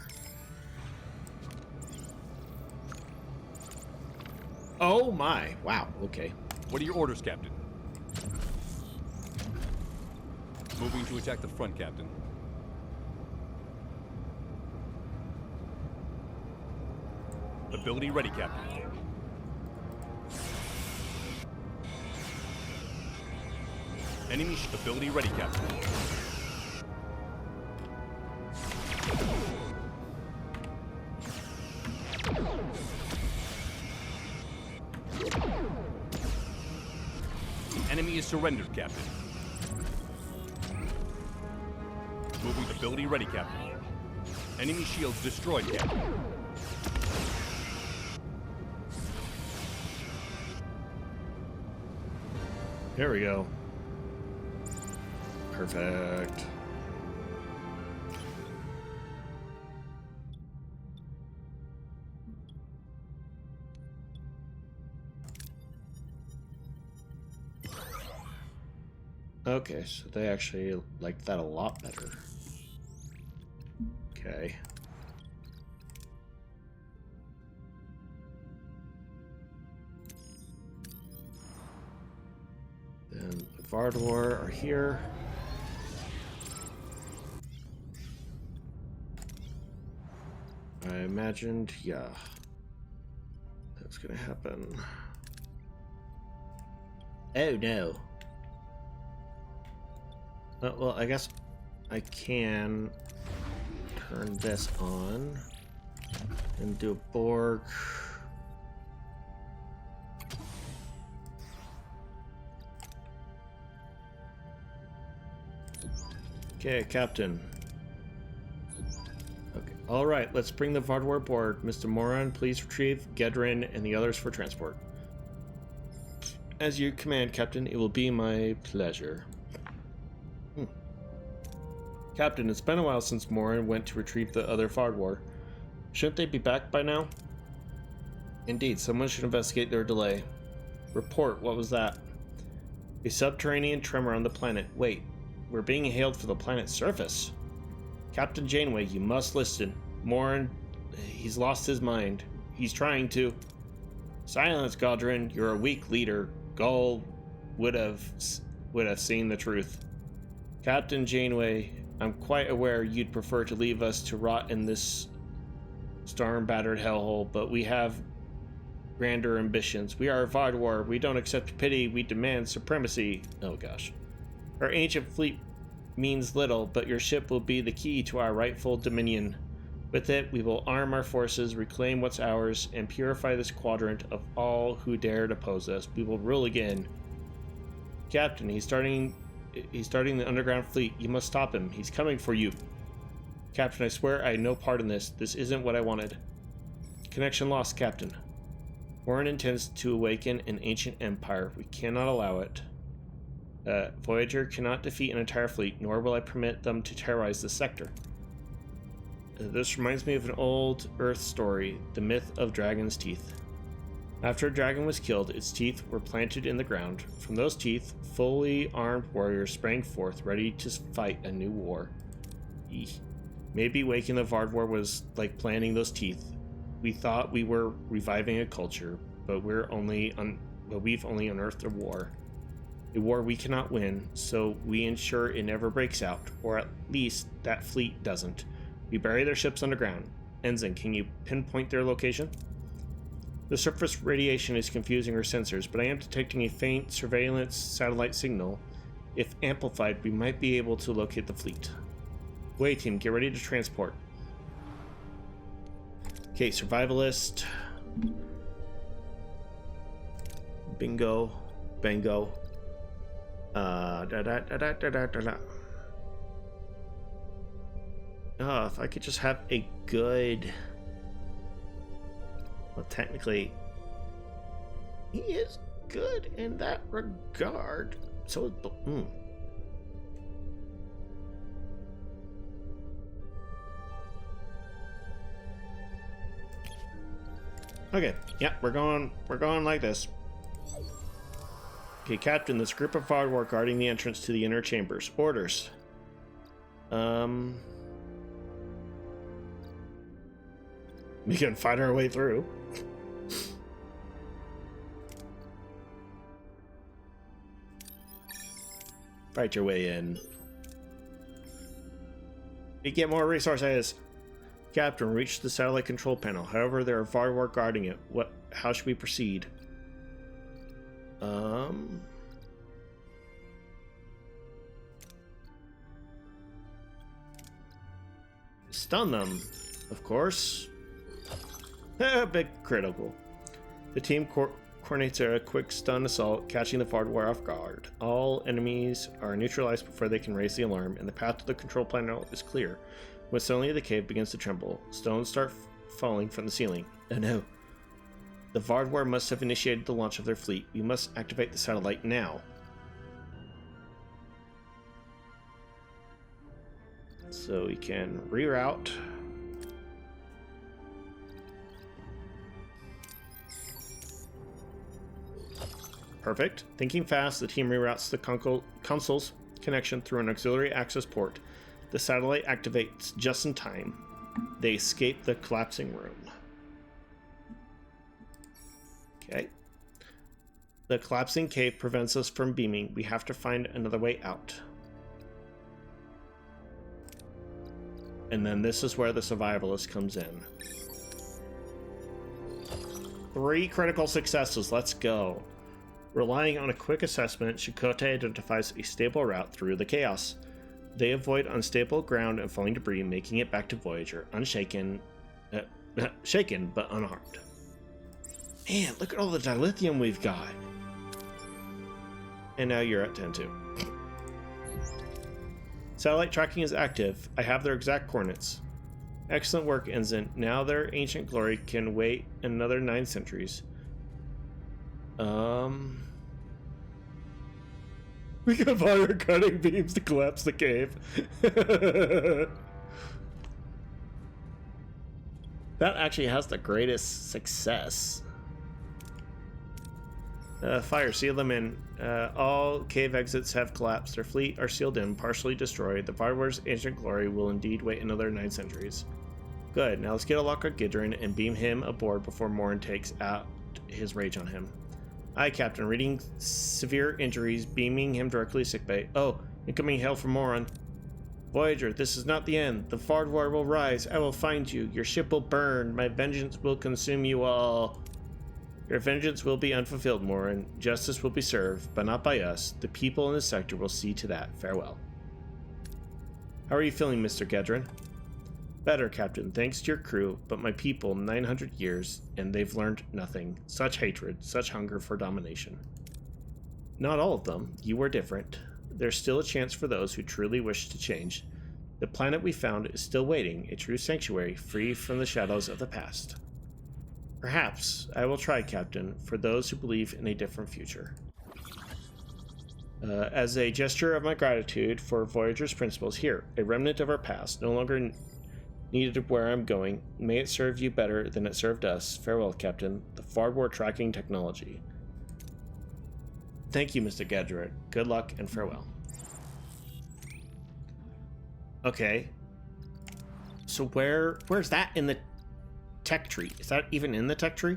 Oh my! Wow, okay. What are your orders, Captain? Moving to attack the front, Captain. Ability ready, Captain. Enemy ability ready, Captain. The enemy is surrendered, Captain. Moving ability ready, Captain. Enemy shields destroyed, Captain. There we go. Perfect. Okay, so they actually like that a lot better. Okay. Then the Vaadwaur are here. I imagined, yeah, that's gonna happen. Oh no. Well, I guess I can turn this on and do a Borg. Okay, Captain. Okay. All right, let's bring the Vaadwaur aboard. Mr. Moran, please retrieve Gedrin and the others for transport. As you command, Captain, it will be my pleasure. Captain, it's been a while since Moran went to retrieve the other Vaadwaur. Shouldn't they be back by now? Indeed, someone should investigate their delay. Report, what was that? A subterranean tremor on the planet. Wait, we're being hailed for the planet's surface. Captain Janeway, you must listen. Moran, he's lost his mind. He's trying to... Silence, Godrin. You're a weak leader. Gull would have seen the truth. Captain Janeway, I'm quite aware you'd prefer to leave us to rot in this storm-battered hellhole, but we have grander ambitions. We are Vaadwaur. We don't accept pity. We demand supremacy. Oh gosh. Our ancient fleet means little, but your ship will be the key to our rightful dominion. With it, we will arm our forces, reclaim what's ours, and purify this quadrant of all who dared oppose us. We will rule again. Captain, he's starting the underground fleet. You must stop him. He's coming for you. Captain, I swear I had no part in this. This isn't what I wanted. Connection lost, Captain. Warren intends to awaken an ancient empire. We cannot allow it. Voyager cannot defeat an entire fleet, nor will I permit them to terrorize this sector. This reminds me of an old Earth story, the myth of Dragon's Teeth. After a dragon was killed, its teeth were planted in the ground. From those teeth, fully armed warriors sprang forth, ready to fight a new war. Eeh. Maybe waking the Vaadwaur was like planting those teeth. We thought we were reviving a culture, but we've only unearthed a war we cannot win. So we ensure it never breaks out, or at least that fleet doesn't. We bury their ships underground. Ensign, can you pinpoint their location? The surface radiation is confusing our sensors, but I am detecting a faint surveillance satellite signal. If amplified, we might be able to locate the fleet. Way team, get ready to transport. Okay, survivalist. Bingo. Bango. Oh, if I could just have a good... Well, technically, he is good in that regard. So is Okay, yeah, we're going like this. Okay, Captain, this group of Vaadwaur guarding the entrance to the inner chambers. Orders. We can fight our way through. Fight your way in. You get more resources. Captain, reach the satellite control panel. However, there are Vaadwaur guarding it. How should we proceed? Stun them, of course. Big critical. The team coordinates a quick stun assault, catching the Vaadwaur off guard. All enemies are neutralized before they can raise the alarm, and the path to the control panel is clear. When suddenly the cave begins to tremble, stones start falling from the ceiling. Oh no. The Vaadwaur must have initiated the launch of their fleet. We must activate the satellite now. So we can reroute. Perfect. Thinking fast, the team reroutes the console's connection through an auxiliary access port. The satellite activates just in time. They escape the collapsing room. Okay. The collapsing cave prevents us from beaming. We have to find another way out. And then this is where the survivalist comes in. 3 critical successes. Let's go. Relying on a quick assessment, Chakotay identifies a stable route through the chaos. They avoid unstable ground and falling debris, making it back to Voyager, unshaken, shaken but unharmed. Man, look at all the dilithium we've got. And now you're at 10-2. Satellite tracking is active. I have their exact coordinates. Excellent work, Ensign. Now their ancient glory can wait another 9 centuries. We can fire cutting beams to collapse the cave. That actually has the greatest success. Fire, seal them in. All cave exits have collapsed. Their fleet are sealed in, partially destroyed. The Vaadwaur's ancient glory will indeed wait another 9 centuries. Good, now let's get a lock on Gidron and beam him aboard before Morin takes out his rage on him. Aye, Captain. Reading severe injuries, beaming him directly to sickbay. Oh, incoming hail from Morin. Voyager, this is not the end. The Vaadwaur will rise. I will find you. Your ship will burn. My vengeance will consume you all. Your vengeance will be unfulfilled, Morin. Justice will be served, but not by us. The people in this sector will see to that. Farewell. How are you feeling, Mr. Gedron? Better, Captain, thanks to your crew, but my people, 900 years, and they've learned nothing. Such hatred, such hunger for domination. Not all of them. You are different. There's still a chance for those who truly wish to change. The planet we found is still waiting, a true sanctuary, free from the shadows of the past. Perhaps. I will try, Captain, for those who believe in a different future. As a gesture of my gratitude for Voyager's principles, here, a remnant of our past, no longer needed where I'm going. May it serve you better than it served us. Farewell, Captain. The Vaadwaur tracking technology. Thank you, Mr. Gedron. Good luck and farewell. Okay. So where's that in the tech tree? Is that even in the tech tree?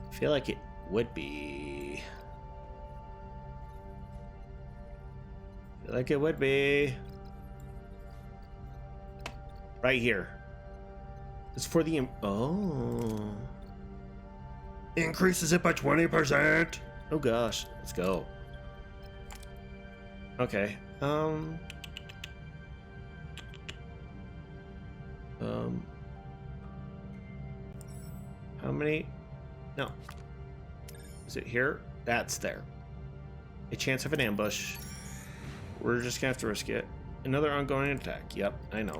I feel like it would be. I feel like it would be. Right here. It's for the... Oh. Increases it by 20%. Oh gosh. Let's go. Okay. How many? No. Is it here? That's there. A chance of an ambush. We're just gonna have to risk it. Another ongoing attack. Yep, I know.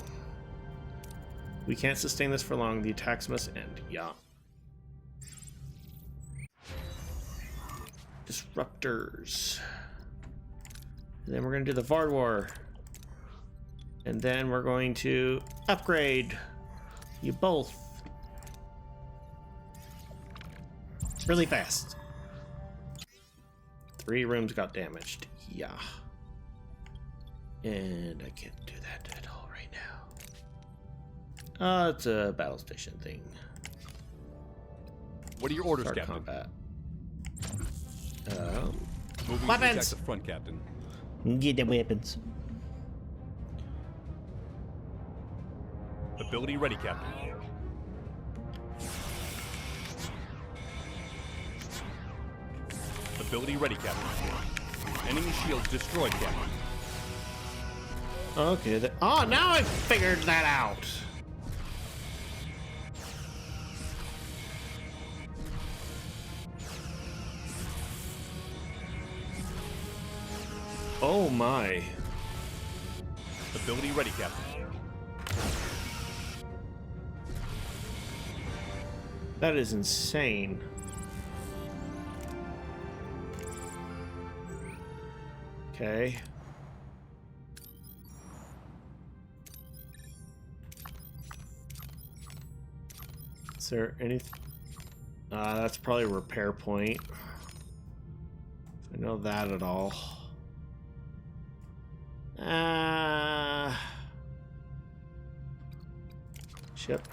We can't sustain this for long. The attacks must end. Yeah. disruptors. And then we're going to do the Vaadwaur. And then we're going to upgrade you both. Really fast. 3 rooms got damaged. Yeah. And I can't do that at all right now. It's a battle station thing. What are your orders, Start Captain? combat. Moving Weapons! to attack the front, Captain. Get the weapons. Ability ready, Captain. Ability ready, Captain. Enemy shields destroyed, Captain. Okay. Oh, now I figured that out. Oh my. Ability ready, Captain. That is insane. Okay. Is there anything? That's probably a repair point. I know that at all. Ship.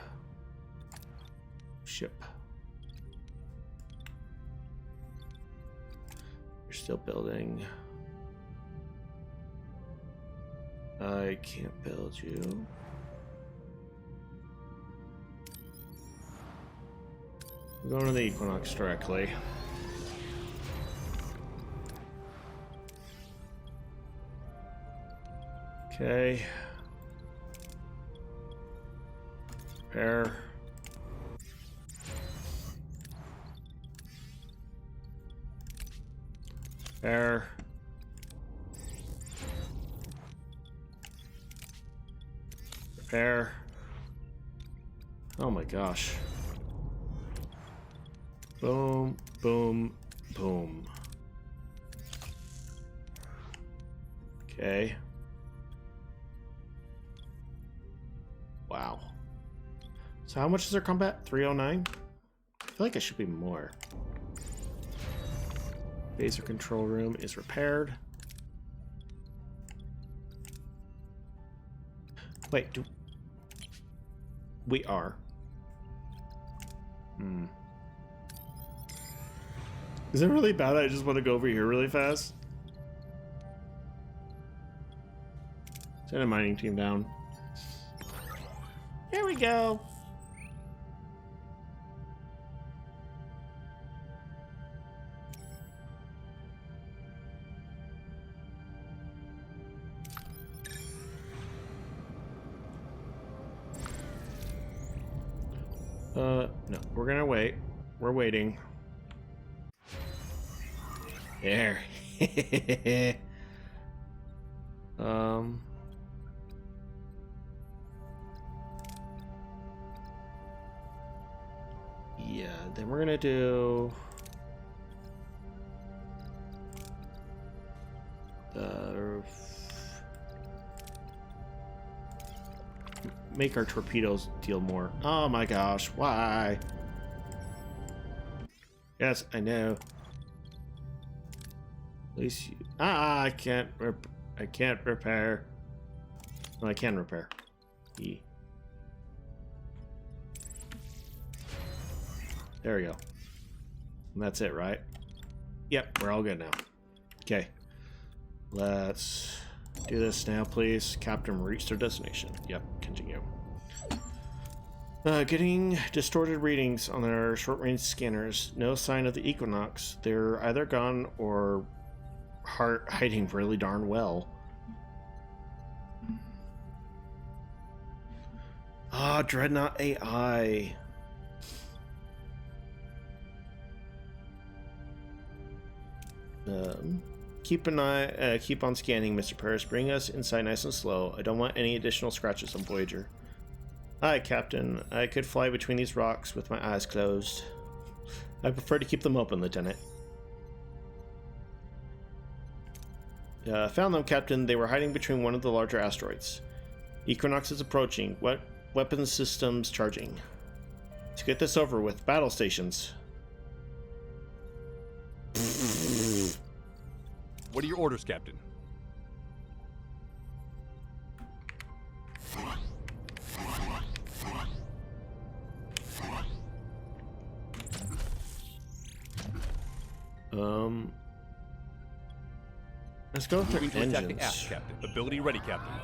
You're still building. I can't build you. We're going to the Equinox directly. Okay. Repair. Repair. Repair. Oh my gosh. Boom, boom, boom. Okay. Wow. So how much is their combat? 309? I feel like it should be more. Phaser control room is repaired. Wait, we are. Is it really bad? I just want to go over here really fast. Send a mining team down. There we go. No, we're gonna wait. We're waiting. There. Yeah, then we're gonna do make our torpedoes deal more. Oh my gosh, why? Yes, I know. At least you... I can't repair. No, I can repair. E. There we go. And that's it, right? Yep, we're all good now. Okay. Let's do this now, please. Captain reached their destination. Yep, continue. Getting distorted readings on our short-range scanners. No sign of the Equinox. They're either gone or hiding really darn well. Ah, Dreadnought AI. Keep on scanning, Mr. Paris. Bring us inside nice and slow. I don't want any additional scratches on Voyager. Hi, Captain. I could fly between these rocks with my eyes closed. I prefer to keep them open, Lieutenant. Found them, Captain. They were hiding between one of the larger asteroids. Equinox is approaching. Weapons systems charging. Let's get this over with. Battle stations. What are your orders, Captain? Let's go with Moving their to attack the engines. aft, Captain. Ability ready, Captain.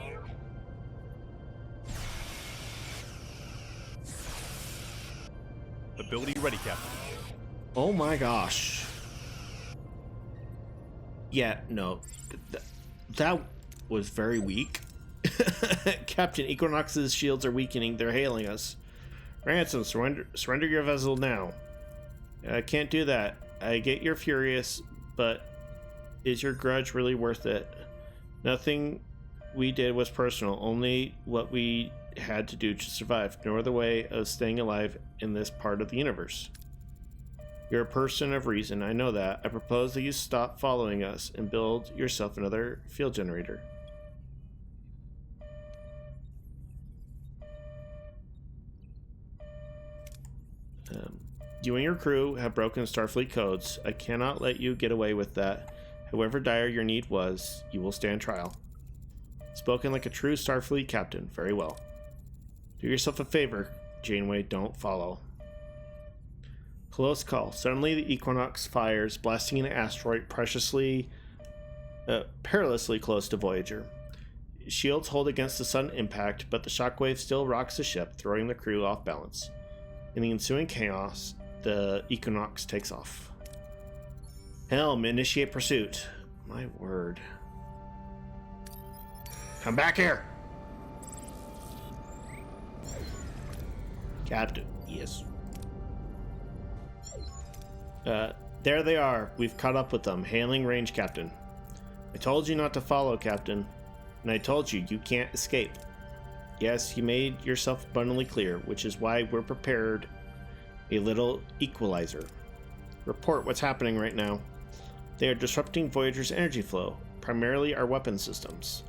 Ability ready, Captain. Oh my gosh. Yeah, no. That was very weak. Captain, Equinox's shields are weakening. They're hailing us. Ransom, surrender your vessel now. I can't do that. I get you're furious, but is your grudge really worth it? Nothing we did was personal, only what we had to do to survive, no other way of staying alive in this part of the universe. You're a person of reason, I know that. I propose that you stop following us and build yourself another field generator. You and your crew have broken Starfleet codes. I cannot let you get away with that. However dire your need was, you will stand trial. Spoken like a true Starfleet captain. Very well. Do yourself a favor, Janeway. Don't follow. Close call. Suddenly the Equinox fires, blasting an asteroid perilously close to Voyager. Shields hold against the sudden impact, but the shockwave still rocks the ship, throwing the crew off balance. In the ensuing chaos, the Equinox takes off. Helm, initiate pursuit. My word. Come back here! Captain, yes. There they are. We've caught up with them. Hailing range, Captain. I told you not to follow, Captain. And I told you, you can't escape. Yes, you made yourself abundantly clear, which is why we're prepared a little equalizer. Report what's happening right now. They are disrupting Voyager's energy flow, primarily our weapon systems.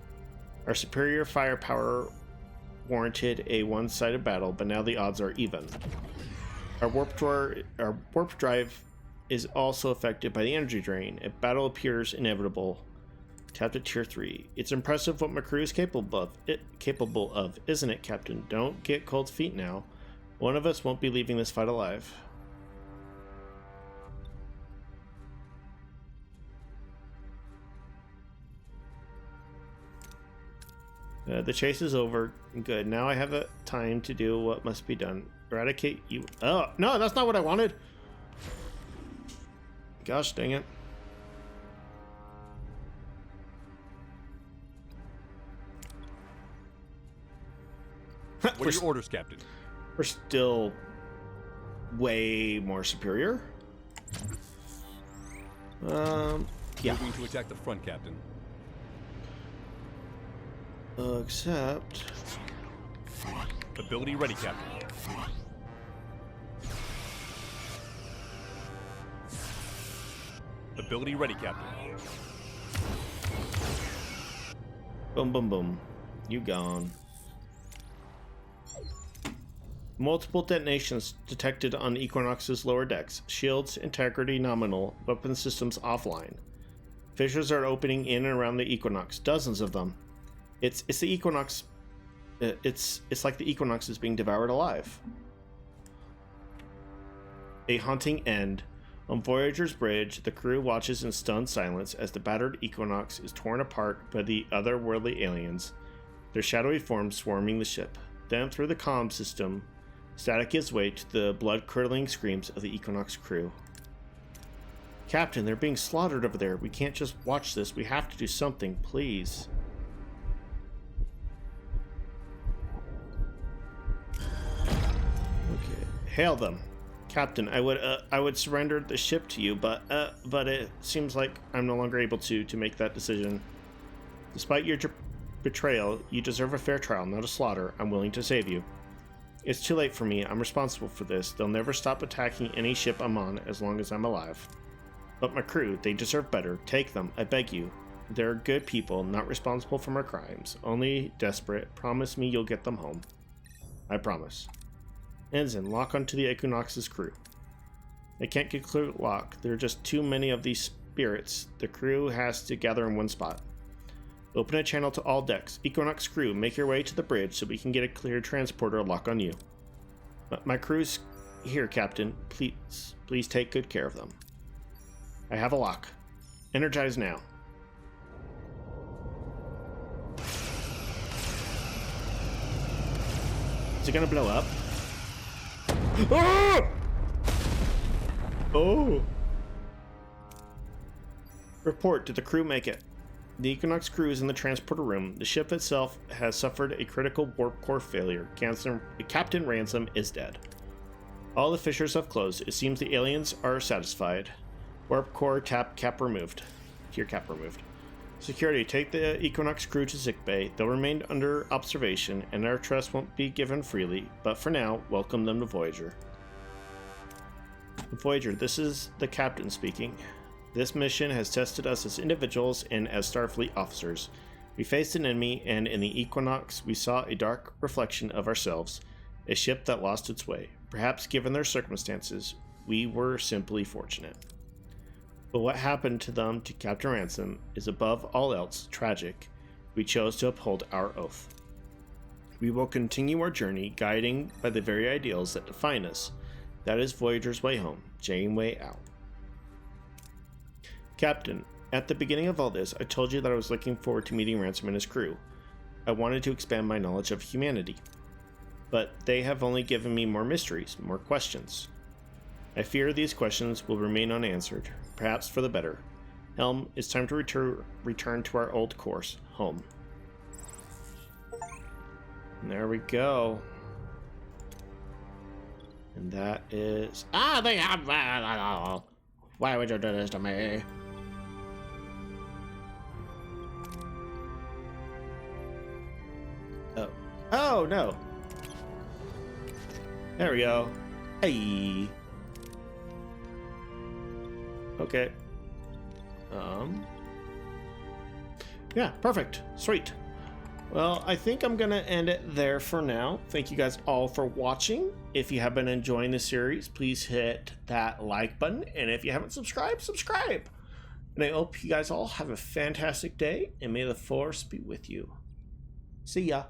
Our superior firepower warranted a one-sided battle, but now the odds are even. Our warp drive is also affected by the energy drain. A battle appears inevitable. Tap to Tier 3. It's impressive what McCrew is capable of, isn't it, Captain? Don't get cold feet now. One of us won't be leaving this fight alive. The chase is over. Good. Now I have a time to do what must be done. Eradicate you. Oh, no, that's not what I wanted. Gosh dang it. What are your orders, Captain? We're still way more superior. Yeah. Moving to attack the front, Captain. Except... Ability ready, Captain. Ability ready, Captain. Boom, boom, boom. You gone. Multiple detonations detected on Equinox's lower decks. Shields integrity nominal. Weapon systems offline. Fissures are opening in and around the Equinox. Dozens of them. It's the Equinox. It's like the Equinox is being devoured alive. A haunting end. On Voyager's bridge, the crew watches in stunned silence as the battered Equinox is torn apart by the otherworldly aliens, their shadowy forms swarming the ship. Then through the comm system, static gives way to the blood-curdling screams of the Equinox crew. Captain, they're being slaughtered over there. We can't just watch this. We have to do something, please. Okay. Hail them. Captain, I would surrender the ship to you, but it seems like I'm no longer able to make that decision. Despite your betrayal, you deserve a fair trial, not a slaughter. I'm willing to save you. It's too late for me. I'm responsible for this. They'll never stop attacking any ship I'm on as long as I'm alive. But my crew, they deserve better. Take them, I beg you. They're good people, not responsible for my crimes. Only desperate. Promise me you'll get them home. I promise. Ensign, lock onto the Equinox's crew. I can't get clear lock. There are just too many of these spirits. The crew has to gather in one spot. Open a channel to all decks. Equinox crew, make your way to the bridge so we can get a clear transporter lock on you. My crew's here, Captain. Please take good care of them. I have a lock. Energize now. Is it gonna blow up? Ah! Oh! Report, did the crew make it? The Equinox crew is in the transporter room. The ship itself has suffered a critical warp core failure. Captain Ransom is dead. All the fissures have closed. It seems the aliens are satisfied. Warp core cap removed. Tier cap removed. Security, take the Equinox crew to sickbay. They'll remain under observation, and our trust won't be given freely. But for now, welcome them to Voyager. Voyager, this is the captain speaking. This mission has tested us as individuals and as Starfleet officers. We faced an enemy, and in the Equinox, we saw a dark reflection of ourselves, a ship that lost its way. Perhaps given their circumstances, we were simply fortunate. But what happened to them to Captain Ransom is above all else tragic. We chose to uphold our oath. We will continue our journey, guiding by the very ideals that define us. That is Voyager's way home. Janeway out. Captain, at the beginning of all this, I told you that I was looking forward to meeting Ransom and his crew. I wanted to expand my knowledge of humanity. But they have only given me more mysteries, more questions. I fear these questions will remain unanswered, perhaps for the better. Helm, it's time to return to our old course, home. And there we go. And that is... they have... Why would you do this to me? Oh. Oh, no. There we go. Hey. Okay. Yeah, perfect. Sweet. Well, I think I'm going to end it there for now. Thank you guys all for watching. If you have been enjoying the series, please hit that like button. And if you haven't subscribed, subscribe. And I hope you guys all have a fantastic day, and may the Force be with you. See ya.